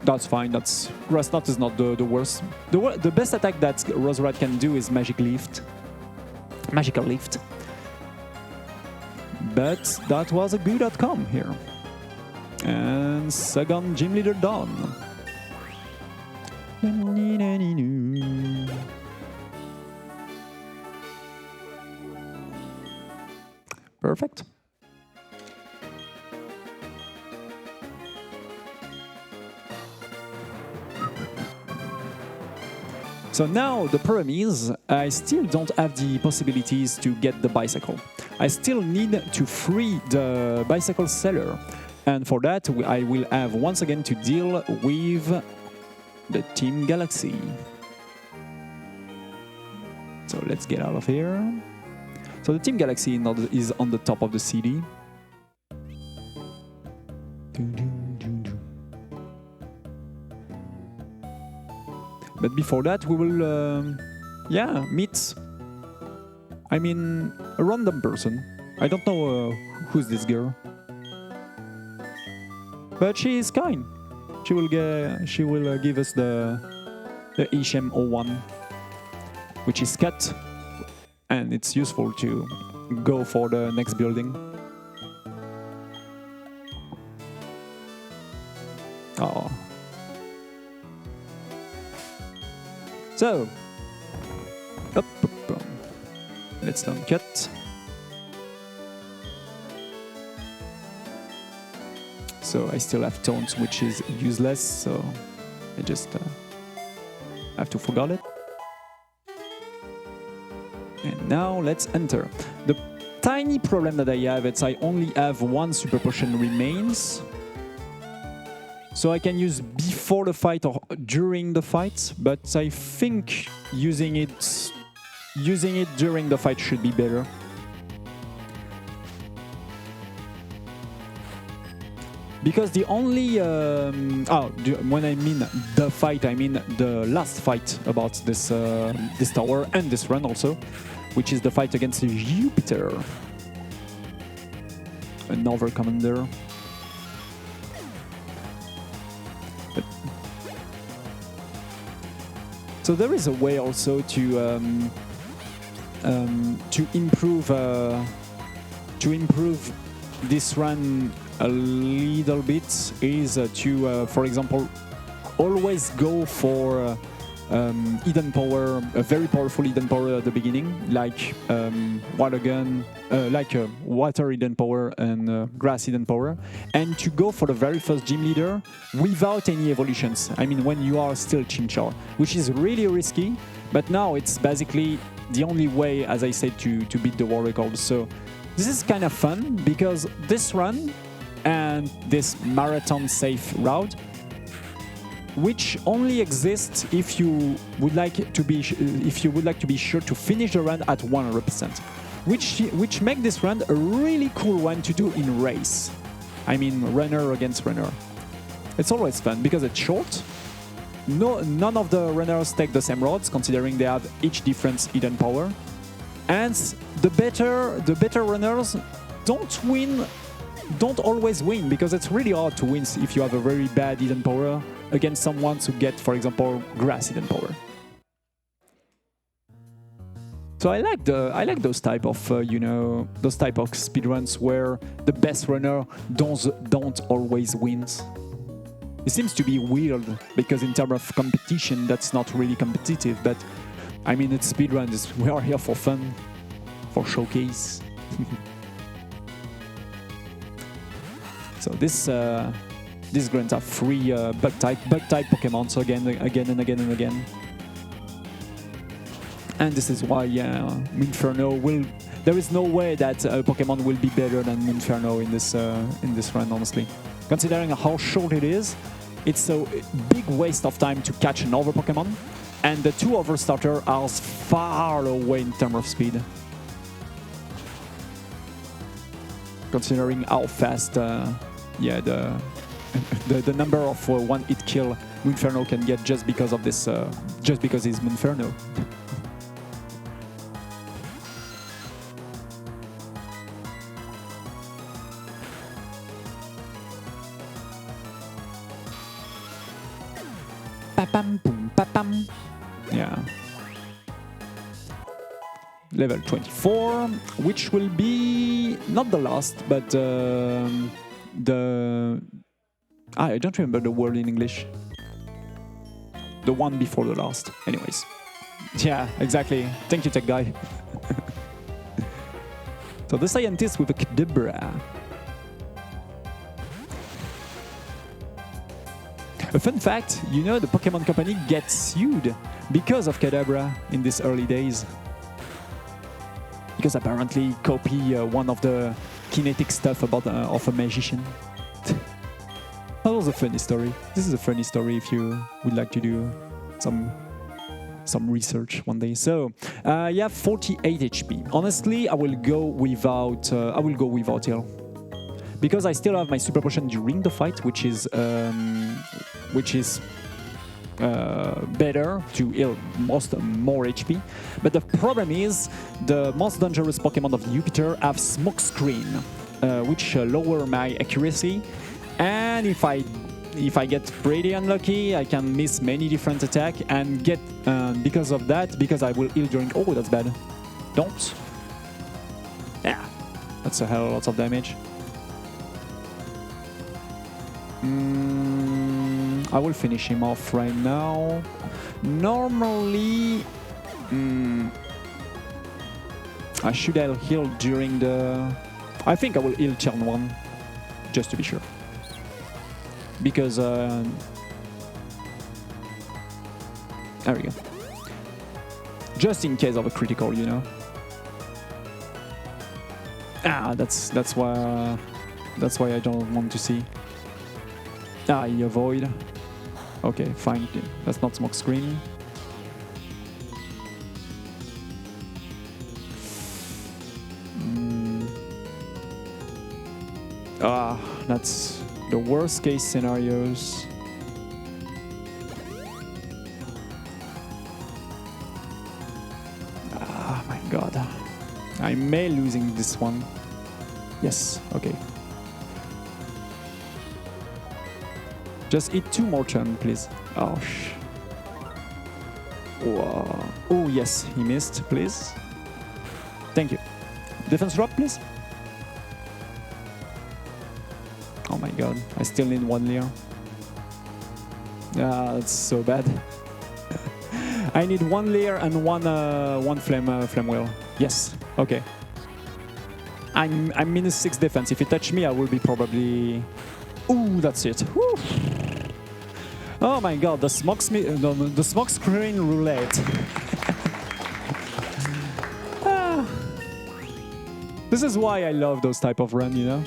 That's fine. That's Grass Knot is not the worst. The best attack that Roserade can do is Magical Lift. But that was a good outcome here. And second gym leader done. Perfect. So now the problem is I still don't have the possibilities to get the bicycle. I still need to free the bicycle seller, and for that I will have once again to deal with the Team Galaxy. So let's get out of here. So the Team Galaxy is on the top of the city. But before that, we will, meet, I mean, a random person. I don't know who's this girl. But she is kind. She will give us the Ishem 01, which is cut. And it's useful to go for the next building. Oh. So, up. Let's don't cut. So I still have taunts, which is useless. So I just have to forget it. And now let's enter. The tiny problem that I have is I only have 1 super potion remains. So I can use before the fight or during the fight, but I think using it during the fight should be better. Because the only when I mean the fight, I mean the last fight about this this tower and this run also, which is the fight against Jupiter, another commander. So there is a way also to improve this run a little bit, is to, for example, always go for hidden power, a very powerful hidden power at the beginning, like water gun, water hidden power and grass hidden power, and to go for the very first gym leader without any evolutions. I mean, when you are still Chimchar, which is really risky, but now it's basically the only way, as I said, to beat the world record. So this is kind of fun because this run and this marathon safe route, which only exists if you would like to be sure to finish the run at 100%, which make this run a really cool one to do in race. I mean, runner against runner. It's always fun because it's short. None of the runners take the same roads, considering they have each different hidden power, and the better runners don't always win, because it's really hard to win if you have a very bad hidden power against someone to get, for example, grass hidden power. So I like those type of speedruns where the best runner don't always wins. It seems to be weird because in terms of competition, that's not really competitive. But I mean, it's speedruns. We are here for fun, for showcase. So this These grunts are free bug type Pokemon, so again and again. And this is why Minferno will. There is no way that Pokemon will be better than Minferno in this run, honestly. Considering how short it is, it's a big waste of time to catch another Pokemon, and the two other starters are far away in terms of speed. Considering how fast, the number of one-hit kill Minferno can get just because of this, just because he's Minferno. Papam, boom, papam. Yeah. Level 24, which will be not the last, but I don't remember the word in English. The one before the last. Anyways. Yeah, exactly. Thank you, tech guy. So the scientist with a Kadabra. A fun fact, you know, the Pokemon company gets sued because of Kadabra in these early days. Because apparently copy one of the kinetic stuff about of a magician. That was a funny story. This is a funny story if you would like to do some research one day. So, yeah, 48 HP. Honestly, I will go without heal. Because I still have my super potion during the fight, which is better to heal more HP. But the problem is the most dangerous Pokemon of Jupiter have Smokescreen, which lower my accuracy. And if I get pretty unlucky, I can miss many different attacks and get because of that, because I will heal during. Oh, that's bad. Don't. Yeah, that's a hell of lots of damage. I will finish him off right now. Normally, I should have healed during the. I think I will heal turn 1, just to be sure. Because there we go. Just in case of a critical, you know. Ah, that's why I don't want to see. Ah, you avoid. Okay, fine. That's not Smokescreen. Ah, that's the worst case scenarios. Ah, my God. I may losing this one. Yes, okay. Just hit 2 more turns, please. Oh, Whoa. Oh, yes, he missed, please. Thank you. Defense drop, please. Oh my God, I still need 1 Leer. Ah, that's so bad. I need 1 Leer and one flame wheel. Yes, okay. I'm -6 defense. If he touch me, I will be probably. Ooh, that's it. Woo. Oh my God, the Smokescreen roulette. Ah. This is why I love those type of run, you know.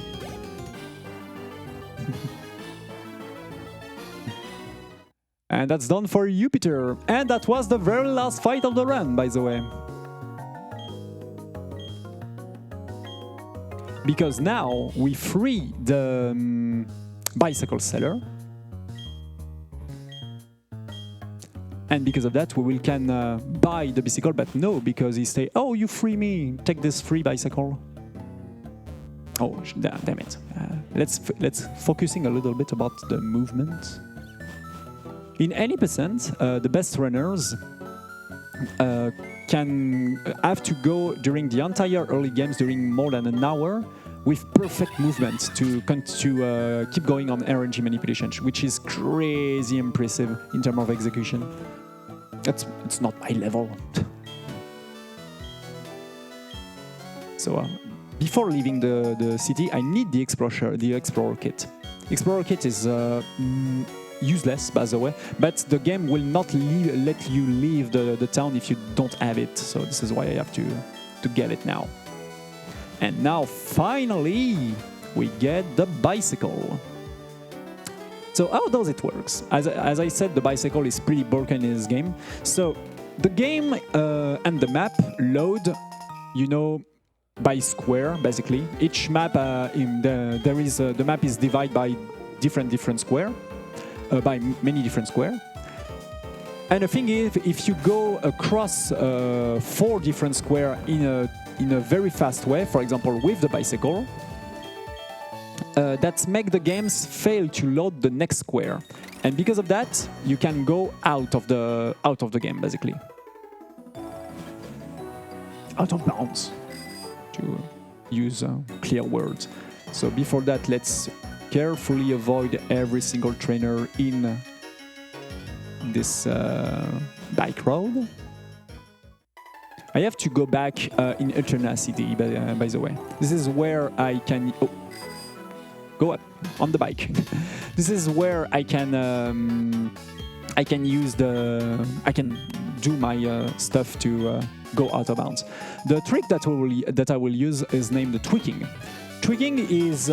And that's done for Jupiter. And that was the very last fight of the run, by the way. Because now we free the bicycle seller. And because of that, we can buy the bicycle, but no, because he say, "Oh, you free me, take this free bicycle." Oh, damn it! Let's focusing a little bit about the movement. In any percent, the best runners can have to go during the entire early games during more than an hour with perfect movement to keep going on RNG manipulation, which is crazy impressive in terms of execution. It's not my level. So before leaving the city, I need the Explorer kit. Explorer Kit is useless, by the way, but the game will not let you leave the town if you don't have it. So this is why I have to get it now. And now, finally, we get the bicycle. So how does it work? As I said, the bicycle is pretty broken in this game. So the game and the map load, you know, by square, basically. Each map, the map is divided by different square, by many different square. And the thing is, if you go across 4 different square in a very fast way, for example, with the bicycle, that make the games fail to load the next square, and because of that, you can go out of the game, basically, out of bounds, to use clear words. So before that, let's carefully avoid every single trainer in this bike road. I have to go back in Eternity, by the way. This is where I can go up on the bike. This is where I can do my stuff to go out of bounds. The trick that I will use is named tweaking. Tweaking is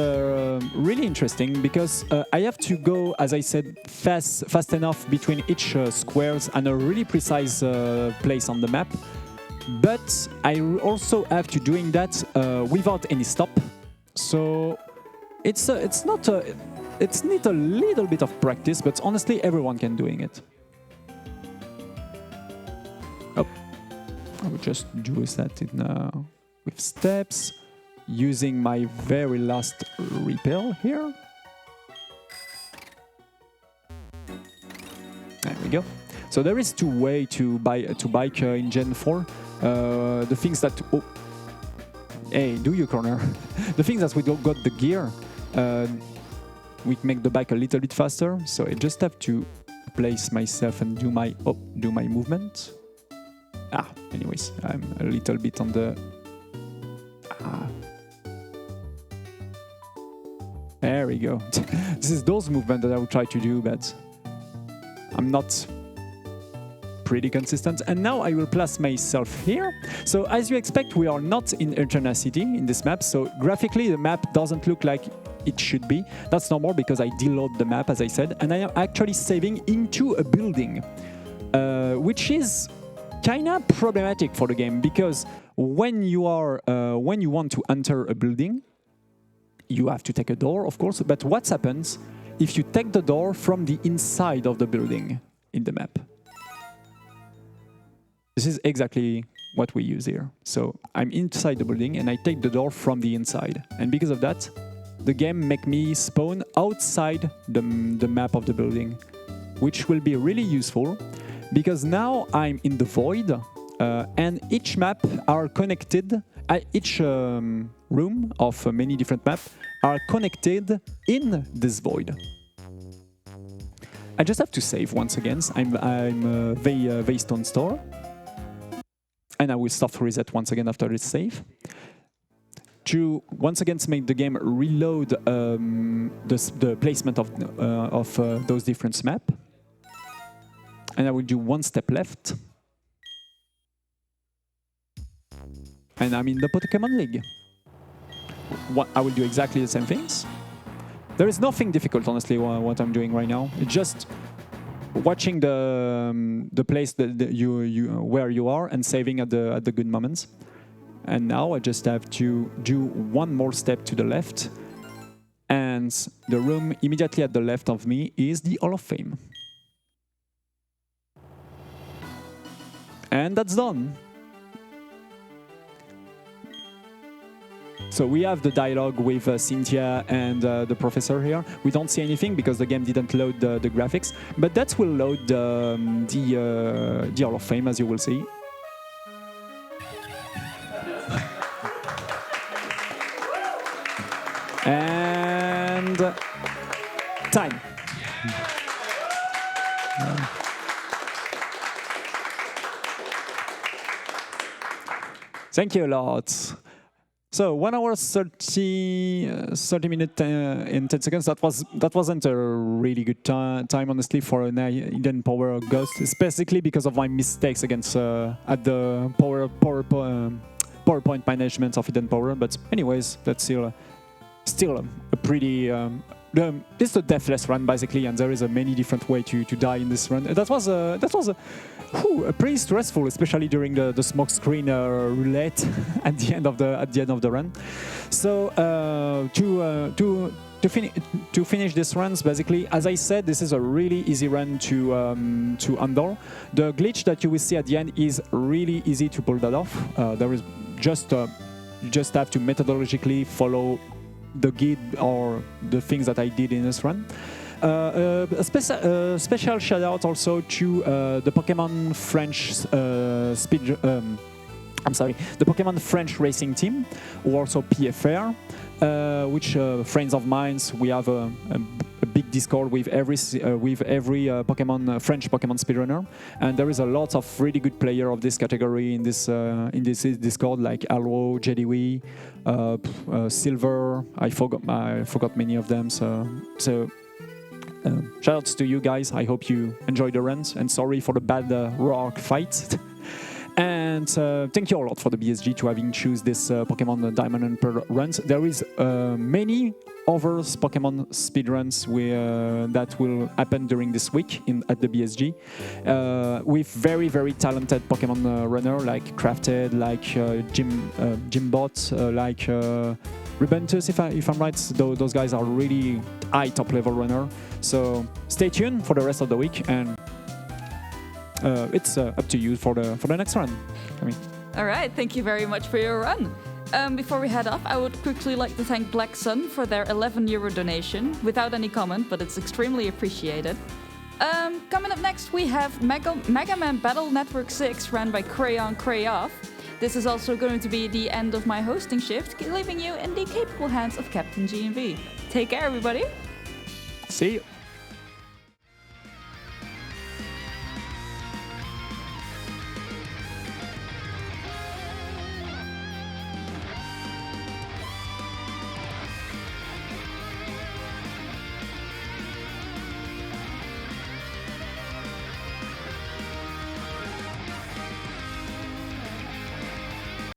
really interesting because I have to go, as I said, fast enough between each squares and a really precise place on the map. But I also have to doing that without any stop. So it needs a little bit of practice, but honestly, everyone can doing it. Oh, I will just do that in with steps, using my very last repel here. There we go. So there is 2 ways to bike in Gen 4. The things that hey, do you corner? The things that we don't got the gear, we make the bike a little bit faster. So I just have to place myself and do my movement. Anyways, I'm a little bit on the. There we go. This is those movements that I will try to do, but I'm not pretty consistent. And now I will place myself here. So as you expect, we are not in Eternity in this map. So graphically, the map doesn't look like it should be. That's normal because I deload the map, as I said, and I am actually saving into a building, which is kind of problematic for the game because when you want to enter a building, you have to take a door, of course. But what happens if you take the door from the inside of the building in the map? This is exactly what we use here. So I'm inside the building and I take the door from the inside. And because of that, the game make me spawn outside the map of the building, which will be really useful because now I'm in the void and each map are connected, each room of many different maps are connected in this void. I just have to save once again. I'm Veystone Store. And I will soft reset once again after this save. To once again make the game reload the placement of those different maps. And I will do 1 step left. And I'm in the Pokémon League. I will do exactly the same things. There is nothing difficult, honestly, what I'm doing right now. It's just watching the place that where you are and saving at the good moments. And now I just have to do 1 more step to the left, and the room immediately at the left of me is the Hall of Fame. And that's done. So we have the dialogue with Cynthia and the professor here. We don't see anything because the game didn't load the graphics, but that will load the Hall of Fame, as you will see. And time. Thank you a lot. So 1 hour 30 minutes and 10 seconds. That wasn't a really good time, honestly, for an Hidden Power Ghost, especially because of my mistakes against at the PowerPoint management of Hidden Power. But anyways, that's still a pretty. This is a deathless run basically, and there is a many different way to die in this run. That was pretty stressful, especially during the smoke screen roulette at the end of the run. So to finish this runs, basically, as I said, this is a really easy run to handle. The glitch that you will see at the end is really easy to pull that off. There is just you just have to methodologically follow the guide or the things that I did in this run. A special shout out also to the Pokémon French the Pokémon French racing team, who also PFR, which friends of mine. We have a big Discord with every Pokémon French Pokémon speedrunner, and there is a lot of really good player of this category in this Discord, like Alro, JDW, Silver. I forgot many of them. So shoutouts to you guys. I hope you enjoyed the runs, and sorry for the bad rock fight. And thank you a lot for the BSG to having choose this Pokemon Diamond and Pearl runs. There is many other Pokemon speedruns that will happen during this week at the BSG with very, very talented Pokemon runner like Crafted, like Jimbot, like Rubentus, if I'm right. Those guys are really high top level runner. So stay tuned for the rest of the week, and it's up to you for the next run. All right, thank you very much for your run. Before we head off, I would quickly like to thank Black Sun for their €11 donation, without any comment, but it's extremely appreciated. Coming up next, we have Mega Man Battle Network 6, run by Crayon Crayoff. This is also going to be the end of my hosting shift, leaving you in the capable hands of Captain GMV. Take care, everybody. See you.